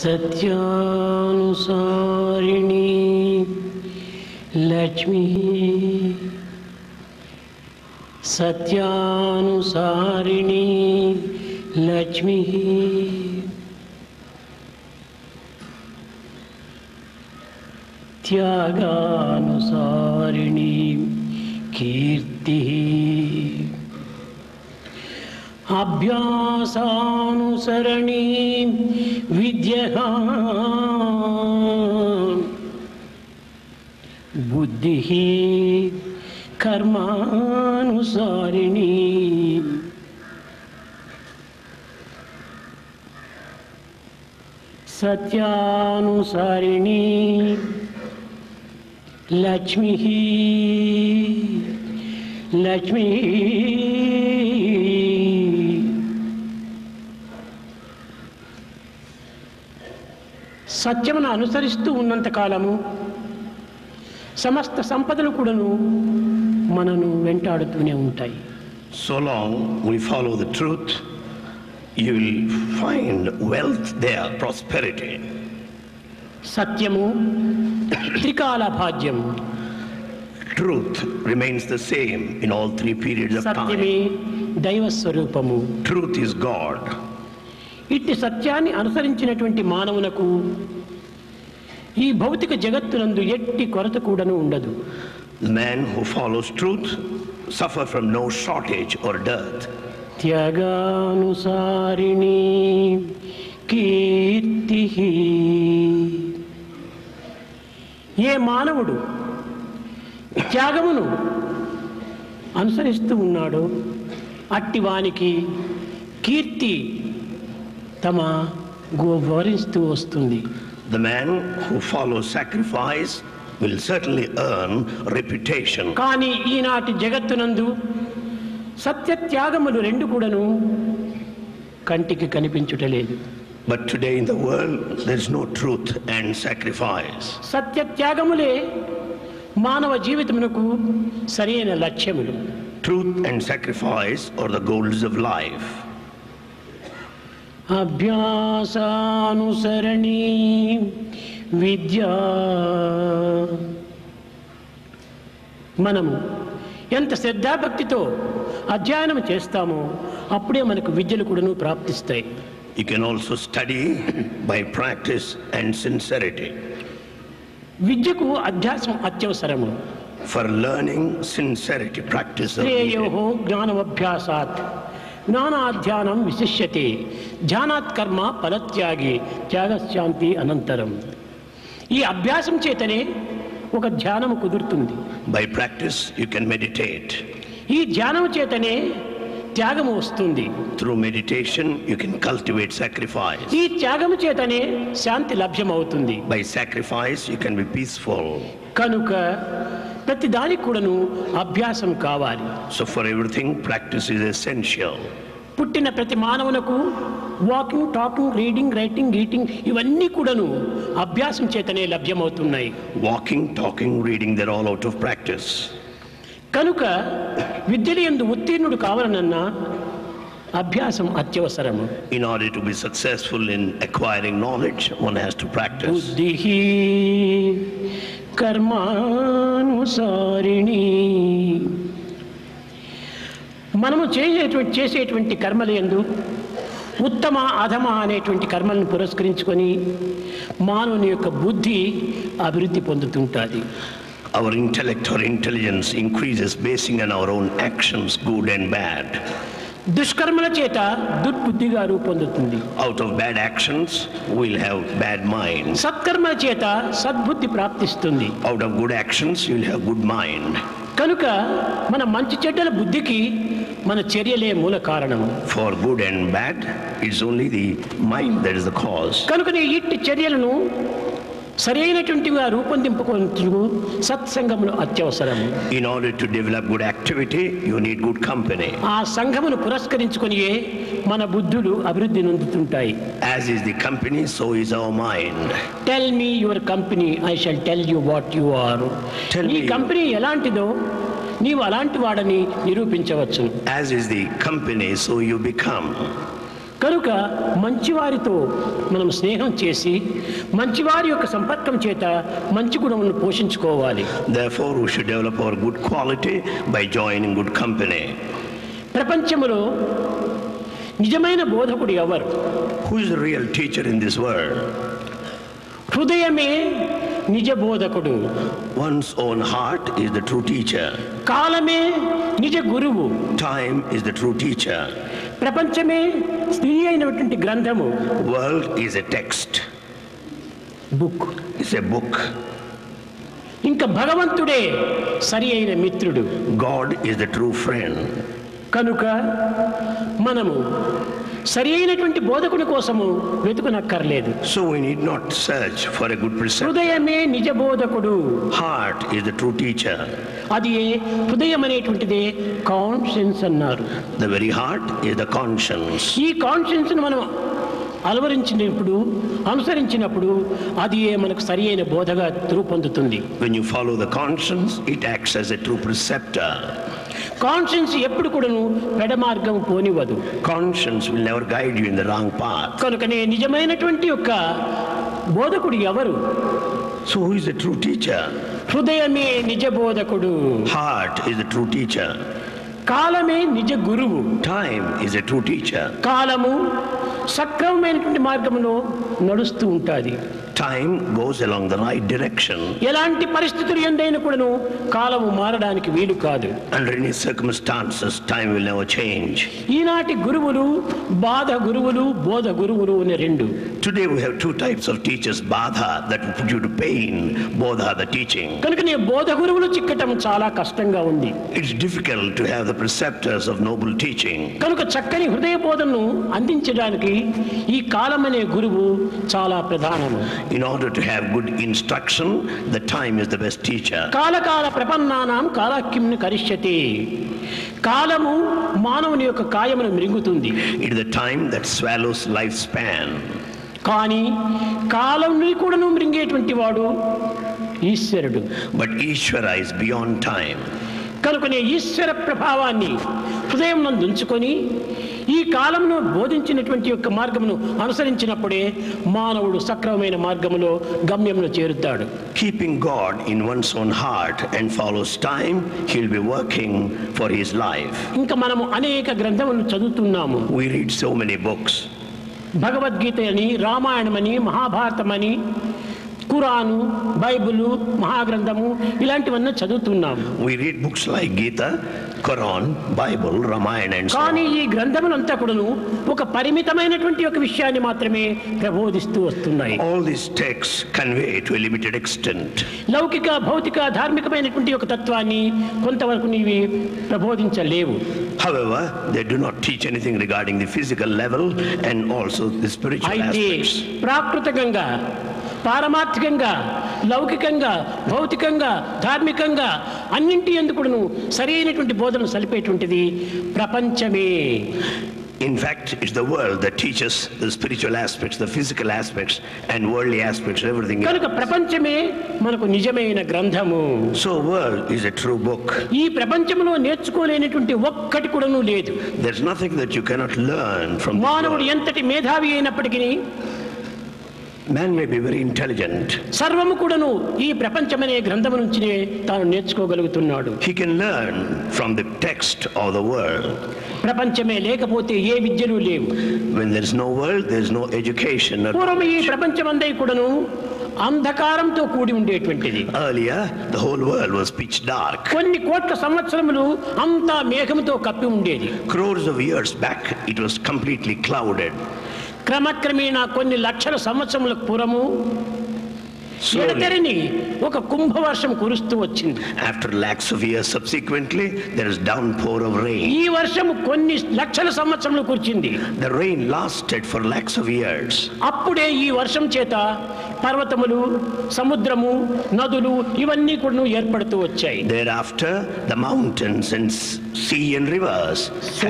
సత్యానుసారిణి లక్ష్మీ సత్యానుసారిణి లక్ష్మీ త్యాగానుసారిణి కీర్తి అభ్యాసానుసరణి విద్యా బుద్ధి కర్మానుసారిణి సత్యానుసారిణి లక్ష్మీ లక్ష్మీ సత్యమును అనుసరిస్తూ ఉన్నంత కాలము సమస్త సంపదలు కూడాను మనను వెంటాడుతూనే ఉంటాయి. So long we follow the truth, you will find wealth there, prosperity. సత్యము త్రికాల భాగ్యము. Truth remains the same in all three periods of సత్యమే time. దైవ స్వరూపము. Truth is God. ఇట్టి సత్యాన్ని అనుసరించినటువంటి మానవునకు ఈ భౌతిక జగత్తునందు ఎట్టి కొరత కూడాను ఉండదు. The man who follows truth suffer from no shortage or dearth. త్యాగానుసారిణి కీర్తి. ఏ మానవుడు త్యాగమును అనుసరిస్తూ ఉన్నాడో అట్టి వానికి కీర్తి తమ గోవరిస్తూ వస్తుంది. The man who follows sacrifice will certainly earn reputation. కానీ ఈనాటి జగత్తునందు సత్య త్యాగములు రెండు కూడాను కంటికి కనిపించుటలేదు. But today in the world there is no truth and sacrifice. సత్య త్యాగములే మానవ జీవితమునకు సరైన లక్ష్యములు. Truth and sacrifice are the goals of life. అభ్యాసానుసరణి విద్యా. మనము ఎంత శ్రద్ధాభక్తితో అధ్యయనం చేస్తామో అప్పుడే మనకు విద్యలు కూడాను ప్రాప్తిస్తాయి. You can also study by practice and sincerity. విద్యకు అధ్యాసం అత్యవసరము. For learning, sincerity, practice of శ్రేయోహో జ్ఞానమభ్యాసాత్ జ్ఞానాధ్యానం విశిష్యతే ధ్యానాత్ కర్మ ఫలత్యాగి త్యాగశాంతి అనంతరం. ఈ అభ్యాసం చేతనే ఒక ధ్యానము కుదురుతుంది. By practice you can meditate. ఈ ధ్యానం చేతనే త్యాగము వస్తుంది. Through meditation you can cultivate sacrifice. ఈ త్యాగము చేతనే శాంతి లభ్యమవుతుంది. By sacrifice you can be peaceful. కనుక ప్రతి దానికి కూడాను అభ్యాసం కావాలి. So for everything practice is essential. పుట్టిన ప్రతి మానవునకు walking, talking, reading, writing, eating ఇవన్నీ కూడాను అభ్యాసం చేతనే లభ్యమవుతున్నాయి. Walking, talking, reading, they're all out of practice. కనుక విద్యలు యందు ఉత్తీర్ణుడు కావాలనన్నా అభ్యాసం అత్యవసరము. In order to be successful in acquiring knowledge, one has to practice. బుద్ధి కర్మానుసారిణి. మనము చేసేటువంటి కర్మల యందు ఉత్తమ అధమ అనేటువంటి కర్మలను పురస్కరించుకొని మానవుని యొక్క బుద్ధి అభివృద్ధి పొందుతుంటుంది. Our intellect or intelligence increases basing on our own actions, good and bad. దుష్కర్మల చేత దుర్బుద్ధిగా రూపొందుతుంది. Out of bad actions we'll have bad minds. సత్కర్మల చేత సద్బుద్ధి ప్రాప్తిస్తుంది. Out of good actions you'll have good mind. కనుక మన మంచి చెడ్డల బుద్ధికి మన చర్యలే మూల కారణం. For good and bad it's only the mind that is the cause. కనుకనే ఇట్టి చర్యలను సరైనటువంటిగా రూపొందింపుకొనుటకు సత్సంగమును అత్యవసరము. In order to develop good activity you need good company. ఆ సంఘమును పురస్కరించుకొనియే మన బుద్ధులు అభివృద్ధి నొందుతుంటాయి. As is the company, so is our mind. Tell me your company, I shall tell you what you are. ఈ company ఎలాంటిదో నీవు అలాంటి వాడని నిరూపించవచ్చు. As is the company, so you become. కనుక మంచివారితో మనం స్నేహం చేసి మంచివారి యొక్క సంపర్కం చేత మంచి గుణములను పోషించుకోవాలి. Therefore, we should develop our good quality by joining good company. ప్రపంచంలో నిజమైన బోధకుడు ఎవరు? Who is the real teacher in this world? హృదయమే నిజ బోధకుడు. One's own heart is the true teacher. కాలమే నిజ గురువు. Time is the true teacher. ప్రపంచమే స్త్రీ అయినటువంటి గ్రంథము. World is a text. Book. It's a book. ఇంకా భగవంతుడే సరి అయిన మిత్రుడు. God is the true friend. కనుక మనము సరి అయినటువంటి బోధకుని కోసము వెతుకునక్కర్లేదు. So we need not search for a good preceptor. హృదయమే నిజ బోధకుడు. Heart is the true teacher. అది హృదయం అనేటువంటిదే కాన్షియన్స్ అన్నారు. The very heart is the conscience. ఈ కాన్షియన్స్ ను మనం అలవరించినప్పుడు అనుసరించినప్పుడు అది మనకు సరి అయిన బోధగా రూపొందుతుంది. When you follow the conscience, it acts as a true preceptor. Conscience ఎప్పుడు కూడాను పెడ మార్గం పోనివ్వదు. Conscience will never guide you in the wrong path. కనుకనే నిజమైనటువంటి యొక్క బోధకుడు ఎవరు? So who is the true teacher? హృదయమే నిజ బోధకుడు. Heart is the true teacher. కాలమే నిజ గురువు. Time is a true teacher. కాలము సక్రమమైనటువంటి మార్గంలో నడుస్తూ ఉంటుంది. Time goes along the right direction. ఎలాంటి పరిస్థితులు ఎందైనా కూడాను కాలము మారడానికి వీలు కాదు. Under any circumstances, time will never change. ఈనాటి గురువులు బాధ గురువులు బోధ గురువులు అనే రెండు. Today we have two types of teachers, Badha, that will put you to pain, Bodha, the teaching. కనుక నీ బోధ గురువులు చిక్కటం చాలా కష్టంగా ఉంది. It's difficult to have the preceptors of noble teaching. కనుక చక్కని హృదయ బోధనను అందించడానికి ఈ కాలం అనే గురువు చాలా ప్రధానము. In order to have good instruction, the time is the best teacher. కాలకాల ప్రపన్నానాం కాలాక్యంను కరిష్యతి. కాలము మానవుని యొక్క కాయమును మృంగుతుంది. It is the time that swallows lifespan. కానీ కాలంని కూడాను మృంగేటువంటి వాడు ఈశ్వరుడు. But Ishvara is beyond time. కనుకనే ఈశ్వర ప్రభావాన్ని హృదయం నందు ఉంచుకొని ఈ కాలంలో బోధించినటువంటి యొక్క మార్గమును అనుసరించినప్పుడే మానవుడు సక్రమమైన మార్గములో గమ్యంలో చేరుతాడు. Keeping God in one's own heart and follows time, he'll be working for his life. ఇంకా మనము అనేక గ్రంథములను చదువుతున్నాము. We read so many books. Bhagavad Gita అని, రామాయణమని, మహాభారతమని, ఖురాను, బైబిలు, మహాగ్రంథము ఇలాంటివన్నీ చదువుతున్నాము. We read books like Gita, Quran, Bible, Ramayana and so కానీ on. ఈ గ్రంథములంతా కూడాను ఒక పరిమితమైనటువంటి ఒక విషయాన్ని మాత్రమే ప్రబోధిస్తూ వస్తున్నాయి. All these texts convey to a limited extent. లౌకిక భౌతిక ధార్మికమైనటువంటి ఒక తత్వాన్ని కొంతవరకు నీవి ప్రబోధించలేవు. However, they do not teach anything regarding the physical level and also the spiritual అయితే aspects. ప్రాకృతికంగా పారమార్థికంగా లౌకికంగా భౌతికంగా ధార్మికంగా అన్నింటి ఎందుకును సరైనటువంటి బోధనలు సలిపేటువంటిది ప్రపంచమే. In fact, it's the world that teaches the spiritual aspects, the physical aspects and worldly aspects, everything. కనుక ప్రపంచమే మనకు నిజమైన గ్రంథము. So world is a true book. ఈ ప్రపంచంలో నేర్చుకోలేనటువంటి ఒక్కటి కూడాను లేదు. There's nothing that you cannot learn from this మానవుడు world. ఎంతటి మేధావి అయినప్పటికీ Man may be very intelligent. సర్వము కూడాను ఈ ప్రపంచమనే గ్రంథము నుంచినే తాను నేర్చుకోగలుగుతున్నాడు. He can learn from the text of the world. ప్రపంచమే లేకపోతే ఏ విద్యలు లేవు. When there's no world, there's no education. పూర్వం ఈ ప్రపంచమంతా కూడాను అంధకారంతో కూడి ఉండేటువంటిది. Earlier, the whole world was pitch dark. కొన్ని కోట్ల సంవత్సరములు అంతా మేఘముతో కప్పి ఉండేది. Crores of years back, it was completely clouded. క్రమక్రమేణా కొన్ని లక్షల సంవత్సరముల పూర్వము ఎడతెరిని ఒక కుంభవర్షం కురుస్తూ వచ్చింది. After lakhs of years subsequently, there is downpour of rain. ఈ వర్షము కొన్ని లక్షల సంవత్సరములు కురిచింది. The rain lasted for lakhs of years. అప్పుడే ఈ వర్షం చేత పర్వతములు, సముద్రము, నదులు ఇవన్నీ కూడా ఏర్పడుతూ వచ్చాయి. Thereafter, the mountains and sea and rivers so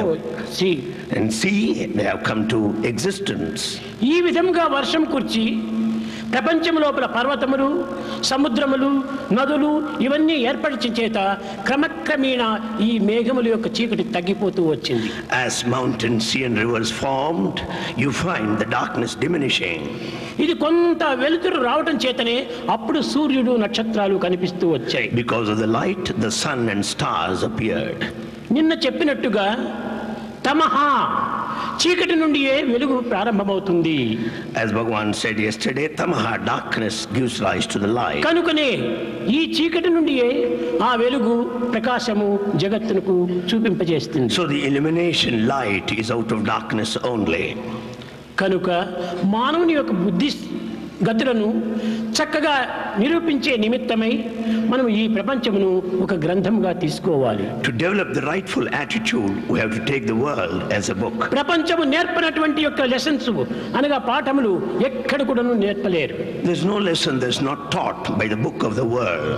they have come to existence. ఈ విధంగా వర్షం కుర్చి ప్రపంచం లోపల పర్వతములు, సముద్రములు, నదులు ఇవన్నీ ఏర్పడిన చేత క్రమక్రమేణా ఈ మేఘముల యొక్క చీకటి తగ్గిపోతూ వచ్చింది. As mountains, sea and rivers formed, you find the darkness diminishing. ఇది కొంత వెలుతురు రావటం చేతనే అప్పుడు సూర్యుడు, నక్షత్రాలు కనిపిస్తూ వచ్చాయి. Because of the light, the sun and stars appeared. నిన్న చెప్పినట్టుగా తమహ చీకటి నుండియే వెలుగు ప్రారంభమవుతుంది. As Bhagavan said yesterday, tamaha, darkness gives rise to the light. కనుకనే ఈ చీకటి నుండియే ఆ వెలుగు ప్రకాశము జగత్తునకు చూపింపజేస్తుంది. So the illumination light is out of darkness only. కనుక మానవుని యొక్క బుద్ధి గతులను చక్కగా నిరూపించే నిమిత్తమై మనం ఈ ప్రపంచమును ఒక గ్రంథంగా తీసుకోవాలి. To develop the rightful attitude, we have to take the world as a book. ప్రపంచము నేర్పనటువంటి యొక్క లెసన్స్ అనగా పాఠములు ఎక్కడ కూడాను నేర్పలేరు. There's no lesson that's not taught by the book of the world.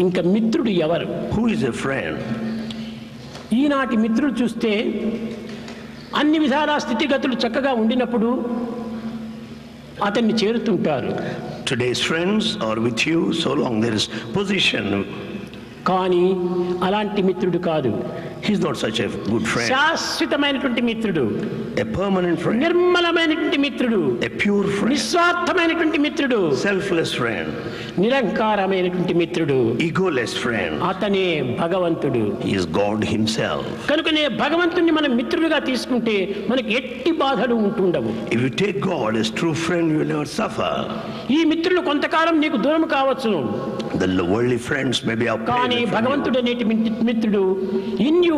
ఇంకా మిత్రుడు ఎవరు? Who is a friend? ఈనాటి మిత్రులు చూస్తే అన్ని విధాల స్థితిగతులు చక్కగా ఉండినప్పుడు అతన్ని చేరుతుంటారు. Today's friends are with you so long there is position. కానీ అలాంటి మిత్రుడు కాదు. He's not such a good friend. శాశ్వతమైనటువంటి మిత్రుడు, A permanent friend. నిర్మలమైనటువంటి మిత్రుడు, A pure friend. నిస్వార్థమైనటువంటి మిత్రుడు, Selfless friend. నిరంకారమైనటువంటి మిత్రుడు, Egoless friend. అతనే భగవంతుడు. He is God himself. కనుకనే భగవంతుణ్ణి మనం మిత్రుడిగా తీసుకుంటే మనకి ఎట్టి బాధలు ఉంటుండవు. If you take God as true friend, you will never suffer. ఈ మిత్రులు కొంతకాలం నీకు దూరం కావచ్చును, The worldly friends may be కానీ upgraded from భగవంతుడు అనేటి మిత్రుడు in you,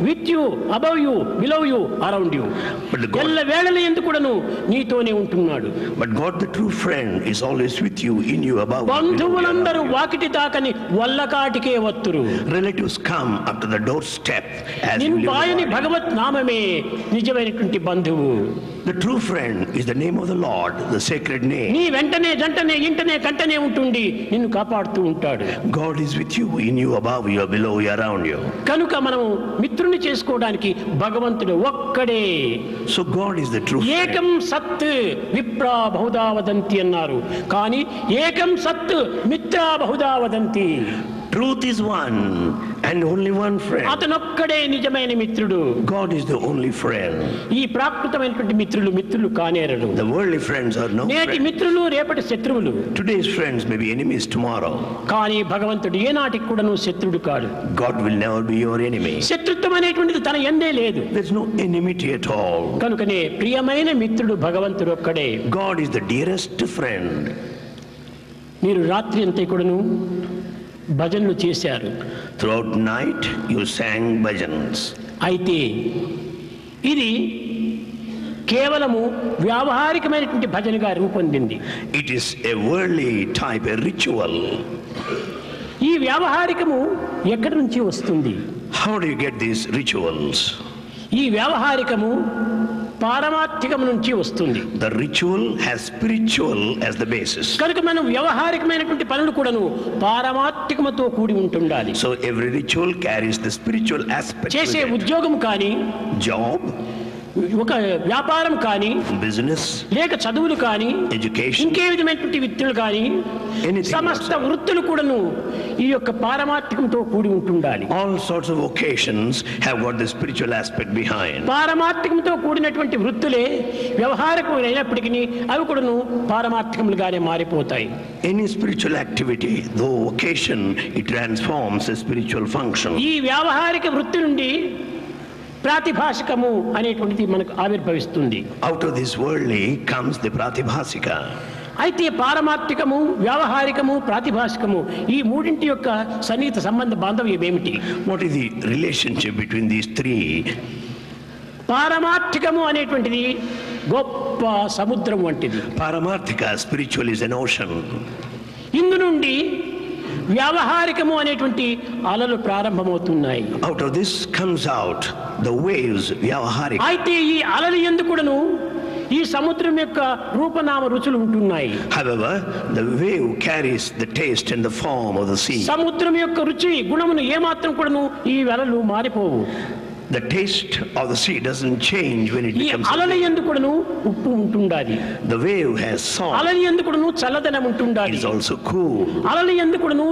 with you, above you, below you, around you, But the God- ఎల్ల వేళల ఎందుకుడను నీతోనే ఉంటున్నాడు. you. But God, the true friend, is always with you, in you, above you, below you, బంధువులందరూ around you. Vakiti తాకని వల్లకాటికే వత్తురు. Relatives come up to the doorstep as you నింపాయని live. భగవత్ నామమే నిజమైనటువంటి బంధువు. The true friend is the name of the Lord, the sacred name. నీ వెంటనే జంటనే ఇంటనే కంటనే ఉంటుండి నిన్ను కాపాడుతూ ఉంటాడు. God is with you, in you, above you, below you, around you. కనుక మనము మిత్రుని చేసుకోవడానికి భగవంతుడు ఒక్కడే. So God is the true friend. ఏకం సత్ విప్రా బహుదా వదంతి అన్నారు, కానీ ఏకం సత్ Mitra Bahuda వదంతి. Truth is one and only one friend. అతనొక్కడే నిజమైన మిత్రుడు. God is the only friend. ఈ ప్రాకృతమైనటువంటి మిత్రులు కానేరడు. The worldly friends are no నేటి friends. మిత్రులు రేపటి శత్రువులు. Today's friends may be enemies tomorrow. కానీ భగవంతుడు ఏనాటికి కూడాను శత్రుడు కాడు. God will never be your enemy. శత్రుత్వం అనేటువంటిది తన ఎందే లేదు. There's no enmity at all. కనుకనే ప్రియమైన మిత్రుడు భగవంతుడు ఒక్కడే. God is the dearest friend. మీరు రాత్రి అంతా కూడాను భజనలు చేశారు. Throughout night you sang bhajans. అయితే ఇది కేవలము వ్యావహారికమైనటువంటి భజనగా రూపొందింది. It is a worldly type, a ritual. ఈ వ్యావహారికము ఎక్కడి నుంచి వస్తుంది? How do you get these rituals? ఈ వ్యావహారికము పారమార్థికం నుంచి వస్తుంది. The ritual has spiritual as the basis. కనుక మనం వ్యవహారికమైనటువంటి పనులు కూడాను పారమార్థికముతో కూడి ఉంటుండాలి. So every ritual carries the spiritual aspect చేసే with it. ఉద్యోగం కానీ, Job, ఒక వ్యాపారం కానీ, business, లేక చదువులు కానీ, education, ఇంకే విధమైనటువంటి విద్యలు కానీ, anything సమస్త whatsoever. వృత్తులు కూడాను ఈ యొక్క పారమార్థికంతో కూడి ఉంటుండాలి. All sorts of vocations have got the spiritual aspect behind. పారమార్థికంతో కూడినటువంటి వృత్తులే వ్యవహారికమైనప్పటికీ అవి కూడాను పారమార్థికములుగానే మారిపోతాయి. Any spiritual activity, though vocation, it transforms a spiritual function. ఈ వ్యావహారిక వృత్తి నుండి ప్రాతిభాషికము అనేటువంటిది మనకు ఆవిర్భవిస్తుంది. Out of this worldly comes the pratibhasika. అయితే పారమార్థికము, వ్యావహారికము, ప్రాతిభాషికము ఈ మూడింటి యొక్క సన్నిహిత సంబంధ బాంధవ్యం ఏమిటి? What is the relationship between these three? పారమార్థికము అనేటువంటిది గొప్ప సముద్రం వంటిది. Paramarthika, spiritual, is an ocean. ఇందు నుండి వ్యావహారికము అనేటువంటి అలలు ప్రారంభమవుతున్నాయి. Out of this comes out the waves, vyavaharika. అయితే ఈ అలలు ఎందుకును ఈ సముద్రం యొక్క రూపనామ రుచులు ఉంటున్నాయి. However, the wave carries the taste and the form of the sea. సముద్రం యొక్క రుచి గుణమును ఏమాత్రం కూడాను ఈ అలలు మారిపోవు. The taste of the sea doesn't change when it ఈ becomes అలల ఎందుకును ఉప్పు ఉంటుండాలి. the wave has salt. అలల ఎందుకును చల్లదనం It ఉంటుండాలి. is also cool. అలల ఎందుకును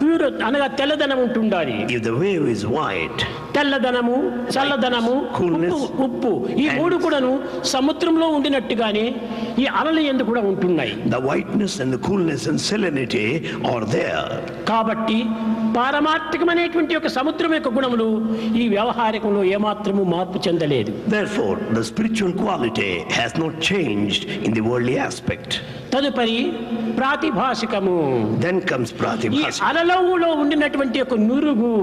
ప్యూర్ అనగా తెల్లదనం ఉంటుండాలి. If the wave is white, తెల్లదనము, చల్లదనము, coolness, ఉప్పు ఈ మూడు కూడాను సముద్రంలో ఉండినట్టుగానే ఈ అలల యందు కూడా ఉంటున్నాయి. the whiteness and the coolness and salinity are there. కాబట్టి పారమార్థికమైనటువంటి ఒక సముద్రం యొక్క గుణములు ఈ వ్యవహారికంలో ఏమాత్రము మార్పు చెందలేదు. Therefore, the spiritual quality has not changed in the worldly aspect. తదుపరి ప్రాతిభాషికము. Then comes ఈ pratibhasika. అలలలో ఉండినటువంటి ఒక నురుగు,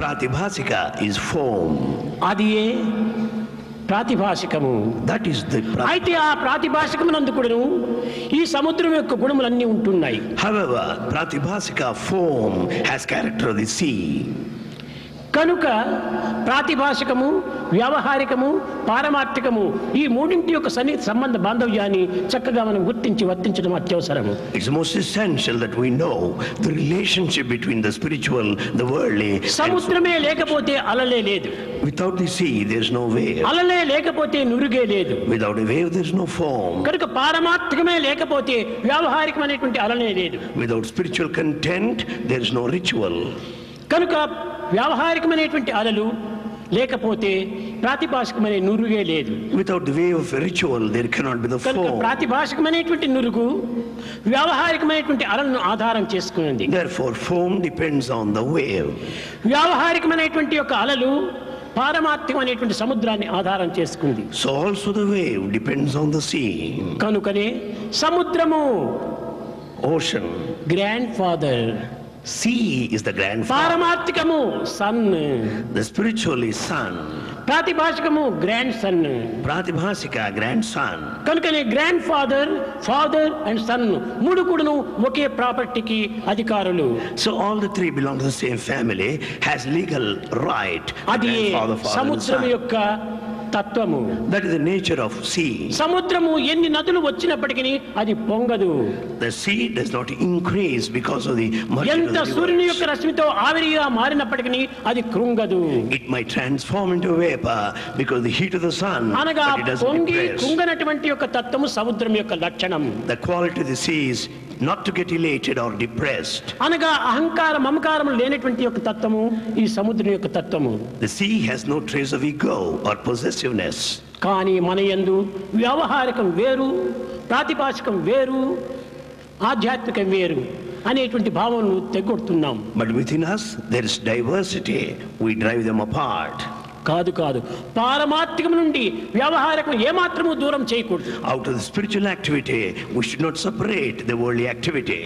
Pratibhasika is foam. అది ప్రాతిభాషికము. That is the అయితే ఆ ప్రాతిభాషికమునందు కూడాను ఈ సముద్రం యొక్క గుణములన్నీ ఉంటున్నాయి. However, pratibhasika foam has character of the sea. కనుక ప్రాతిభాషికము, వ్యవహారికము, పారమార్థికము ఈ మూడింటి యొక్క సన్నిహిత సంబంధ బాంధవ్యాన్ని చక్కగా మనం గుర్తించి వర్తించడం అత్యవసరము. It's most essential that we know the relationship between the spiritual, the worldly. సముద్రమే లేకపోతే అలలే లేదు. Without the sea, there's no wave. అలలే లేకపోతే నురుగే లేదు. Without a wave, there's no foam. కనుక పారమార్థికమే లేకపోతే వ్యావహారికమైనటువంటి అలనే లేదు. Without spiritual content, there's no ritual. కనుక వ్యావహారికమైనటువంటి అలలు లేకపోతే ప్రాతిభాషికమైన నురుగే లేదు. Without the wave of a ritual, there cannot be the కనుక foam. ప్రాతిభాషికమైనటువంటి నురుగు వ్యావహారికమైనటువంటి అలలను ఆధారం చేసుకున్నది. Therefore, foam depends on the wave. వ్యావహారికమైనటువంటి యొక్క అలలు పారమార్థికమైనటువంటి సముద్రాన్ని ఆధారం చేసుకుంది. So also the wave depends on the sea. కనుకనే సముద్రము Ocean. Grandfather, Sea is the grandfather. పారమార్థికము sun, The spiritual is sun. ప్రాతిభాషికము గ్రాండ్ సన్. Pratibhasika, grandson. కనుకనే grandfather, father and son మూడు కూడాను ఒకే ప్రాపర్టీకి అధికారులు. So all the three belong to the same family, has legal right. అది Grandfather, father, and సముద్రం son. యొక్క తత్వము. That is the nature of sea. సముద్రము ఎన్ని నదులు వచ్చినప్పటికీ అది పొంగదు. The sea does not increase because of the merging of ఎంత the సూర్యుని rivers. యొక్క రశ్మితో ఆవిరిగా మారినప్పటికీ అది కృంగదు. It might transform into vapor because the heat of the sun, అనగా but it doesn't పొంగి depress. కృంగనటువంటి యొక్క తత్వము సముద్రం యొక్క లక్షణం. The quality of the sea is not to get elated or depressed. అనగా అహంకార మమకారము లేనటువంటి యొక్క తత్వము ఈ సముద్రం యొక్క తత్వము. The sea has no trace of ego or possessiveness. కానీ మన యందు వ్యవహారికం వేరు, ప్రాతిభాషికం వేరు, ఆధ్యాత్మికం వేరు అనేటువంటి భావనను తెగొడుతున్నాం. But within us there is diversity. We drive them apart. కాదు కాదు, పారమార్థికం నుండి వ్యవహారికం ఏమాత్రము దూరం చేయకూడదు. Out of the spiritual activity, we should not separate the worldly activity.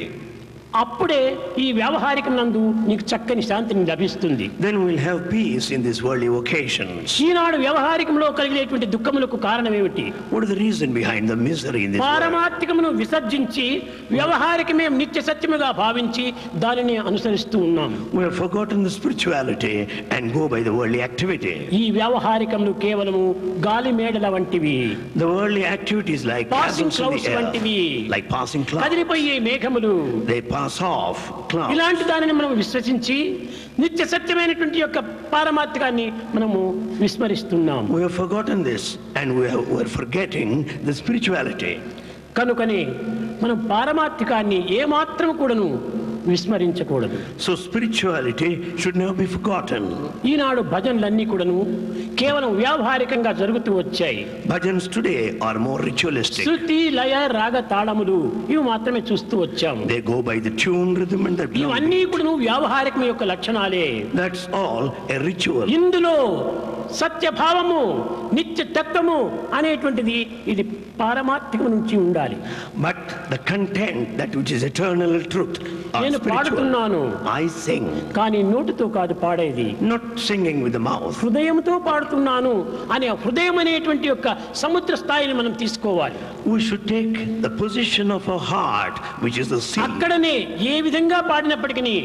అప్పుడే ఈ వ్యవహారికం నందు నీకు చక్కని శాంతిని లభిస్తుంది. Then we'll have peace in these worldly occasions. ఈనాడు వ్యవహారికంలో కలిగినటువంటి దుఃఖములకు కారణం ఏమిటి? What is the reason behind the misery in this world? పారమార్థికమును విసర్జించి వ్యవహారికమే నిత్య సత్యముగా భావించి దానిని అనుసరిస్తూ ఉన్నాం. We have forgotten the spirituality and go by the worldly activity. ఈ వ్యవహారికములు కేవలము గాలి మేడల వంటివి, The worldly activities like passing castles in clouds the వంటివి, air, like passing clouds. కదిలిపోయే మేఘములు. They pass off clouds. ఇలాంటి దానిని మనం విశ్వసించి నిత్య సత్యమైనటువంటి యొక్క పారమార్థికాన్ని మనము విస్మరిస్తున్నాం. We have forgotten this and we are forgetting the spirituality. కనుకనే మనం పారమార్థికాన్ని ఏమాత్రం కూడాను విస్మరించకూడదు. So spirituality should never be forgotten. ఈనాడు భజనలన్నీ కూడాను కేవలం వ్యావహారికంగా జరుగుతూ వచ్చాయి. Bhajans today are more ritualistic. శృతి, లయ, రాగ, తాళములు ఇవి మాత్రమే చూస్తూ వచ్చాము. They go by the tune, rhythm and the ఇవన్నీ melody. కూడాను వ్యావహారికం యొక్క లక్షణాలే. That's all a ritual. ఇందులో సత్యభావము, నిత్య తత్వము అనేటువంటిది ఇది పారమార్థికం నుంచి ఉండాలి. But the content, that which is eternal truth, are నేను పాడుతున్నాను, spiritual. I sing, కానీ నోటితో కాదు పాడేది, not singing with the mouth. హృదయంతో పాడుతున్నాను అనే హృదయం అనేటువంటి యొక్క సముద్ర స్థాయిని మనం తీసుకోవాలి. We should take the position of our heart, which is the sea. అక్కడనే ఏ విధంగా పాడినప్పటికీ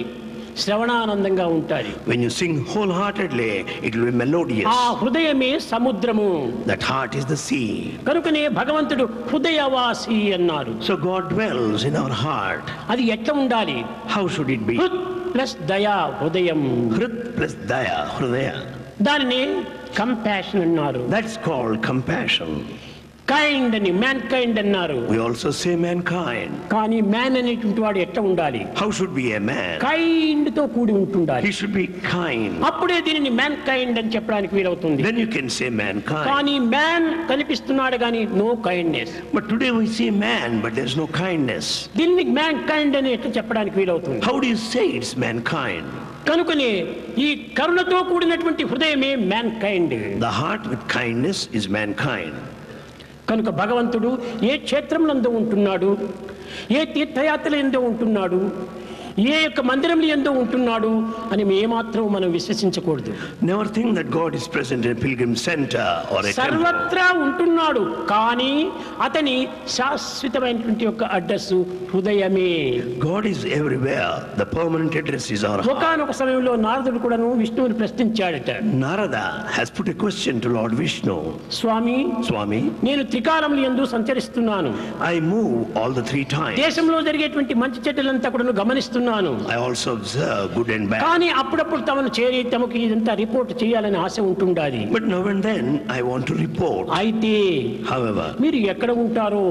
శ్రవణానందంగా ఉంటాయి. When you sing wholeheartedly, it will be melodious. ఆ హృదయమే సముద్రము. That heart is the sea. కనుకనే భగవంతుడు హృదయవాసి అన్నారు. So God dwells in our heart. అది ఎట్లా ఉండాలి? How should it be? హృద్ ప్లస్ దయా హృదయం. Hrit plus daya, hridaya. దానిని కంపాషన్ అన్నారు. That's called compassion. కైండ్ అని, మ్యాన్ కైండ్ అన్నారు. We also say mankind. కానీ మ్యాన్ అనేటువంటి వాడు ఎట్లా ఉండాలి? How should be a man? Kind తో కూడి ఉంటుండాలి. He should be kind. అప్పుడే దీనిని మ్యాన్ కైండ్ అని చెప్పడానికి వీలవుతుంది. Then you can say mankind. కానీ మ్యాన్ కనిపిస్తున్నాడు కానీ no kindness. But today we say man, but there's no kindness. దీన్ని మ్యాన్ కైండ్ అని ఎట్లా చెప్పడానికి వీలవుతుంది? How do you say it's mankind? కనుకనే ఈ కరుణతో కూడినటువంటి హృదయమే man kind. The heart with kindness is mankind. కనుక భగవంతుడు ఏ క్షేత్రంలో ఉంటున్నాడు, ఏ తీర్థయాత్రలు ఎందో ఉంటున్నాడు, ఏ యొక్క మందిరంలో ఎందో ఉంటున్నాడు అని ఏమాత్రం మనం విశ్వసించకూడదు. Never think that God is present in a pilgrim center or a temple. సర్వత్రా ఉంటున్నాడు కానీ అతని శాశ్వతమైనటువంటి యొక్క అడ్రస్ హృదయమే. God is everywhere. The permanent address is our heart. ఒకానొక సమయంలో నారదుడు కూడాను విష్ణువుని ప్రశ్నించాడట. Narada has put a question to Lord Vishnu. Swamy, Swami, నేను త్రికాలములు యందు సంచరిస్తున్నాను. I move all the three times. దేశంలో జరిగేటువంటి మంచి చెడ్డలంతా కూడాను గమనిస్తున్నాను. I also observe good and bad. కానీ అప్పుడప్పుడు తమను చేరి తమకు ఇదంతా రిపోర్ట్ చేయాలని ఆశ ఉంటుండాలి. But now and then I want to report. అయితే However, మీరు ఎక్కడ ఉంటారో?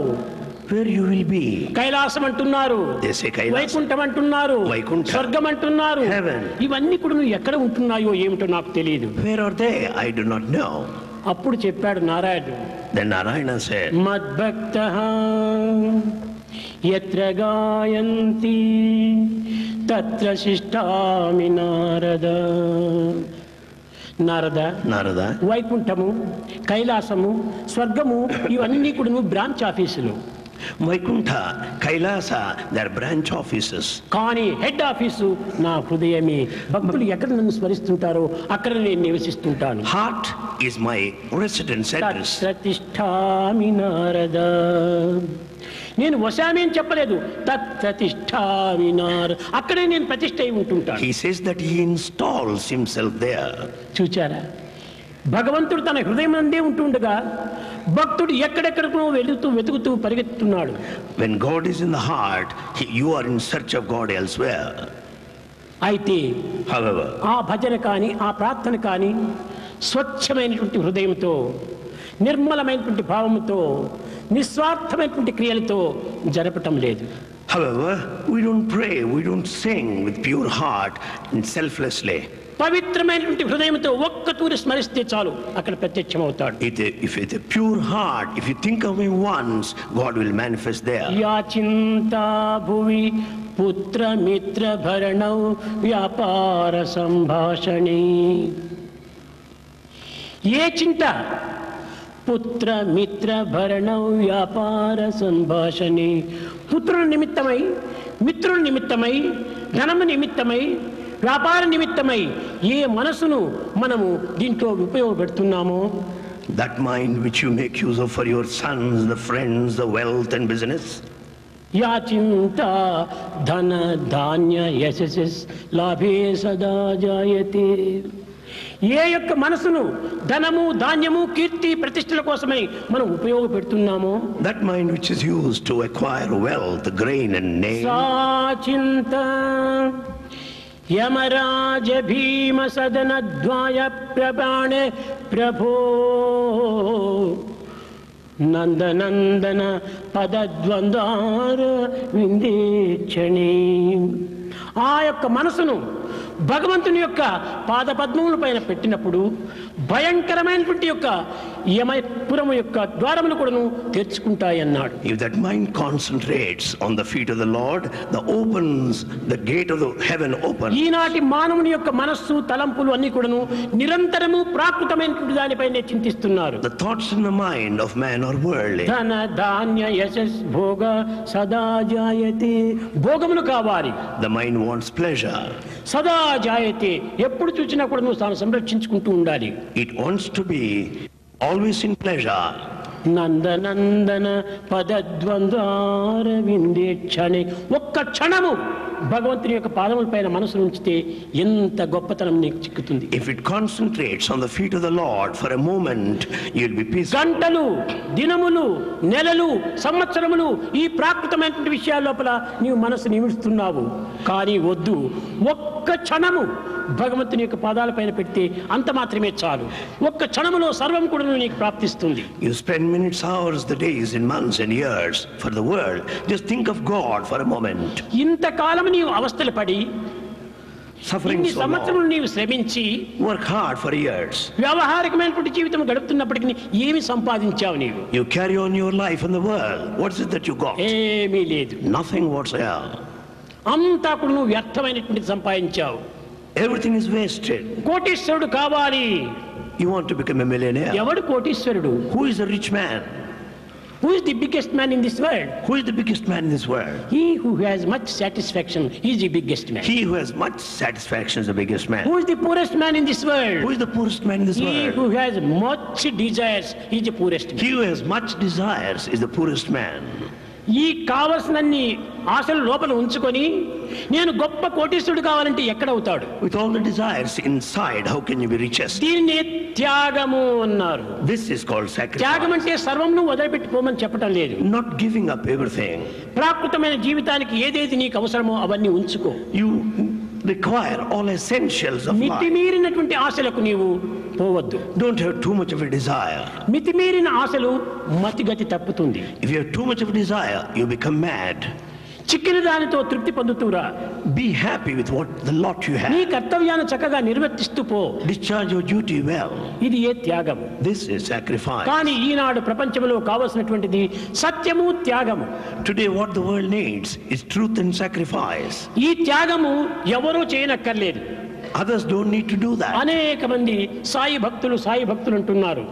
where you will be? Kailasam అంటున్నారు, They say Kailas. వైకుంఠం అంటున్నారు, వైకుంఠ. స్వర్గం అంటున్నారు. Heaven. ఇవన్నీ కూడా నువ్వు ఎక్కడ ఉంటున్నాయో ఏమిటో నాకు తెలియదు. Where are they? I do not know. అప్పుడు చెప్పాడు నారాయణుడు, Then Narayana said, మద్భక్తః యత్ర గాయంతి తత్ర శిష్టామి నారద. నారద, Narada, వైకుంఠము, కైలాసము, స్వర్గము ఇవన్నీ కూడా బ్రాంచ్ ఆఫీసులు. Vaikuntha, Kailasa, they are branch offices. కానీ హెడ్ ఆఫీసు నా హృదయమే. భక్తులు ఎక్కడ నన్ను స్మరిస్తుంటారో అక్కడ నేను నివసిస్తుంటాను. Heart is my residence address. తత్ప్రతిష్ఠామి Narada. నేను వశామి అని చెప్పలేదు, తత్ప్రతిష్ఠామి నారద. అక్కడే నేను ప్రతిష్ఠ అయి ఉంటుంటాను. He says that he installs himself there. చూచారా, భగవంతుడు తన హృదయం అందే ఉంటుండగా భక్తుడు ఎక్కడెక్కడికో వెతుకుతూ పరిగెత్తుతున్నాడు. When God is in the heart, you are in search of God elsewhere. అయితే However, ఆ భజన కానీ ఆ ప్రార్థన కానీ స్వచ్ఛమైనటువంటి హృదయంతో, నిర్మలమైనటువంటి భావముతో, నిస్వార్థమైనటువంటి క్రియలతో జరపటం లేదు. however, we don't pray, we don't sing with pure heart and selflessly. పవిత్రమైనటువంటి హృదయంతో ఒక్క తూరి స్మరిస్తే చాలు అక్కడ ప్రత్యక్షమవుతాడు. If with a pure heart, if you think of him once, God will manifest there. యాచింతా భువి పుత్ర మిత్ర భరణౌ వ్యాపార సంభాషణి. ఏ చింత? పుత్ర మిత్ర భరణౌ వ్యాపార సంభాషణి. పుత్రుల నిమిత్తమై, మిత్రుల నిమిత్తమై, ధనము నిమిత్తమై, వ్యాపార నిమిత్తమై ఏ మనసును మనము దీంట్లో ఉపయోగపెడుతున్నామో, That mind which you make use of for your sons, the friends, the wealth and business. యాచింత ధన ధాన్య యశస్ లాభే సదా జాయతే. ఏ యొక్క మనసును ధనము, ధాన్యము, కీర్తి, ప్రతిష్టల కోసమై మనం ఉపయోగపెడుతున్నామో, That mind which is used to acquire wealth, grain and name. సాచింత Yamaraja భీమ సదన ద్వాయ ప్రబాణే ప్రభో నందనందన పదద్వందార విందేక్షణి. ఆ యొక్క మనసును భగవంతుని యొక్క పాదపద్మముల పైన పెట్టినప్పుడు భయంకరమైనటువంటి యొక్క యమపురము యొక్క ద్వారములు కూడాను తెరుచుకుంటాయన్నాడు. If that mind concentrates on the feet of the Lord, the gate of the heaven opens. ఈనాటి మానవుని యొక్క మనస్సు, తలంపులు అన్ని కూడాను నిరంతరము ప్రాకృతమైనటువంటి దానిపైనే చింతిస్తున్నారు. The thoughts in the mind of man are worldly. ధన ధాన్య యశస్ భోగ సదా జాయతే. భోగములు కావాలి. The mind wants pleasure. సదా జాయతే. ఎప్పుడు చూసినా కూడా నువ్వు తాను సంరక్షించుకుంటూ ఉండాలి. It wants to be always in pleasure. నందనందన పదద్వంద్వార విందేక్షణి. ఒక్క క్షణము భగవంతుని యొక్క పాదముల పైన మనసు ఉంచితే ఎంత గొప్పతనం నీకు చిక్కుతుంది. If it concentrates on the feet of the Lord for a moment, you'll be peaceful. గంటలు, దినములు, నెలలు, సంవత్సరములు ఈ ప్రాకృతమైనటువంటి విషయాల లోపల నీవు మనసు నిమిస్తున్నావు. కానీ వద్దు, ఒక్క క్షణము భగవంతుని యొక్క పాదాల పైన పెడితే అంత మాత్రమే చాలు. ఒక్క క్షణములో సర్వం కూడా నీకు ప్రాప్తిస్తుంది. You spend minutes, hours, the days, and months and years for the world. Just think of God for a moment. ఇంతకాలం నీవు అవస్థలు పడి Suffering ఇన్ని so సంవత్సరం long. నీవు శ్రమించి Work hard for years. వ్యవహారికమైనటువంటి జీవితం గడుపుతున్నప్పటికీ ఏమి సంపాదించావు నీవు? You carry on your life in the world. What is it that you got? ఏమీ లేదు. Nothing whatsoever. అంతా కూడా నువ్వు వ్యర్థమైనటువంటి సంపాదించావు. Everything is wasted. కోటీశ్వరుడు కావాలి. You want to become a millionaire. ఎవడు కోటీశ్వరుడు? Who is a rich man? Who is the biggest man in this world? Who is the biggest man in this world? He who has much satisfaction is the biggest man. He who has much satisfaction is the biggest man. Who is the poorest man in this world? Who is the poorest man in this He world? who has much desires is the poorest man. He who has much desires is the poorest man. ఈ కావలసినన్ని ఆశలు లోపల ఉంచుకొని నేను గొప్ప కోటీశ్వరుడు కావాలంటే ఎక్కడ అవుతాడు? With all the desires inside, how can you be richest? దీన్ని త్యాగము అన్నారు. This is called త్యాగం sacrifice. అంటే సర్వం నువ్వు వదిలిపెట్టుకోమని చెప్పటం లేదు. Not giving up everything. ప్రాకృతమైన జీవితానికి ఏదైతే నీకు అవసరమో అవన్నీ ఉంచుకో. You require all essentials of life. మితిమీరినటువంటి ఆశలకు నీవు పోవద్దు. Don't have too much of a desire. మితిమీరిన ఆశలు మతిగతి తప్పుతుంది. If you have too much of a desire, you become mad. చిక్కిన దానితో తృప్తి పొందుతూరా. Be happy with what the lot you నీ have. కర్తవ్యాన్ని చక్కగా నిర్వర్తిస్తూ పో. Discharge your duty well. ఇది ఏ త్యాగము. This is sacrifice. కానీ ఈనాడు ప్రపంచంలో కావలసినటువంటిది సత్యము త్యాగము. Today what the world needs is truth and sacrifice. ఈ త్యాగము ఎవరూ చేయనక్కర్లేదు. Others don't need to do that. అనేక మంది సాయి భక్తులు అంటున్నారు.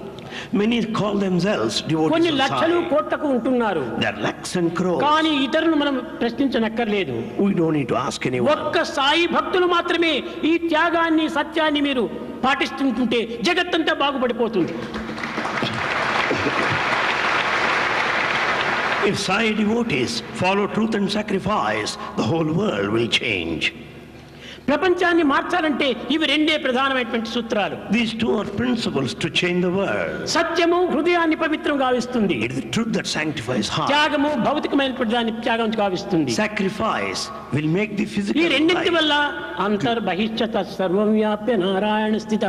Many call themselves devotees కొన్ని of లక్షలు Sai. కోట్లకు ఉంటున్నారు. There are lakhs and crores. కానీ ఇతరులను మనం ప్రశ్నించనక్కర్లేదు. We don't need to ask anyone. ఒక్క సాయి భక్తులు మాత్రమే ఈ త్యాగాన్ని సత్యాన్ని మీరు పాటిస్తుంటుంటే జగత్తంతా బాగుపడిపోతుంది. If Sai devotees follow truth and sacrifice, the whole world will change. ప్రపంచాన్ని మార్చాలంటే ఇవి రెండే ప్రధానమైనటువంటి సూత్రాలు. These two are principles to change the world. సత్యము హృదయాన్ని పవిత్రం గావిస్తుంది. It is the truth that sanctifies heart. త్యాగము భౌతికమైనటువంటి దాన్ని త్యాగం గావిస్తుంది. Sacrifice will make the ఈ physical రెండింటి life. వల్ల అంతర్బహిష్యత సర్వం వ్యాప్య నారాయణ స్థిత.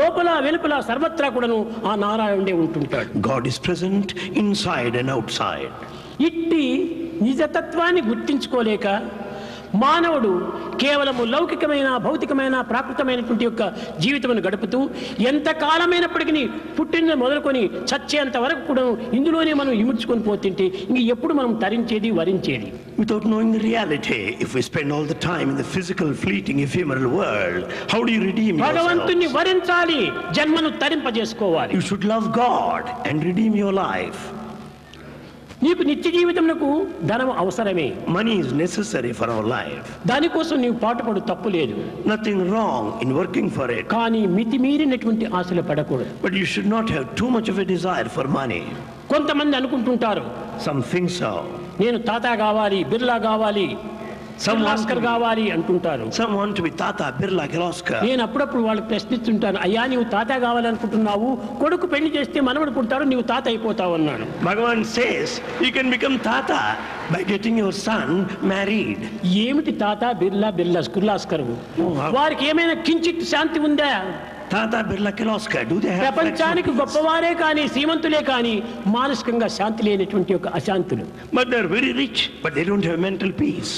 లోపల వెలుపల సర్వత్రా కూడాను ఆ నారాయణుడే ఉంటుంటాడు. God is present inside and outside. ఇట్టి నిజతత్వాన్ని గుర్తించుకోలేక మానవుడు కేవలము లౌకికమైన భౌతికమైన ప్రాకృతమైనటువంటి యొక్క జీవితమును గడుపుతూ ఎంతకాలమైనప్పటికీ పుట్టిన మొదలుకొని చచ్చేంత వరకు కూడా ఇందులోనే మనం ఇముడ్చుకొని పోతుంటే ఇంక ఎప్పుడు మనం తరించేది వరించేది? Without knowing the reality, if we spend all the time in the physical, fleeting, ephemeral world, how do you redeem భగవంతుని yourself? వరించాలి, జన్మను తరింపజేసుకోవాలి. You should love God and redeem your life. నీకు నిత్య జీవితమునకు ధనం అవసరమే. Money is necessary for our life. దానికోసం నీవు పాటుపడు, తప్పు లేదు. Nothing wrong in working for it. కానీ మితిమీరినటువంటి ఆశలు పడకూడదు. But you should not have too much of a desire for money. కొంతమంది అనుకుంటుంటారు, Some think so. నేను టాటా కావాలి, బిర్లా కావాలి, ఆస్కర్ కావాలి అంటుంటారు. Some want to be Tata, Birla, Kirloskar. నేను అప్పుడప్పుడు వాళ్ళకి ప్రశ్నిస్తుంటాను, అయ్యా నీవు తాత కావాలనుకుంటున్నావు, కొడుకు పెళ్లి చేస్తే మనవడు పుడతాడు, నీవు తాత అయిపోతావు అన్నాడు. Bhagavan says you can become Tata by getting your son married. ఏమిటి తాత బిర్లా కిర్లాస్కర్? వారికి ఏమైనా కించిత్ శాంతి ఉందా? Tata, Birla, Kirloskar, do they have ప్రపంచానికి flexibility? గొప్పవారే కానీ శ్రీమంతులే కానీ మానసికంగా శాంతి లేనటువంటి ఒక అశాంతులు. But they're very rich, but they don't have mental peace.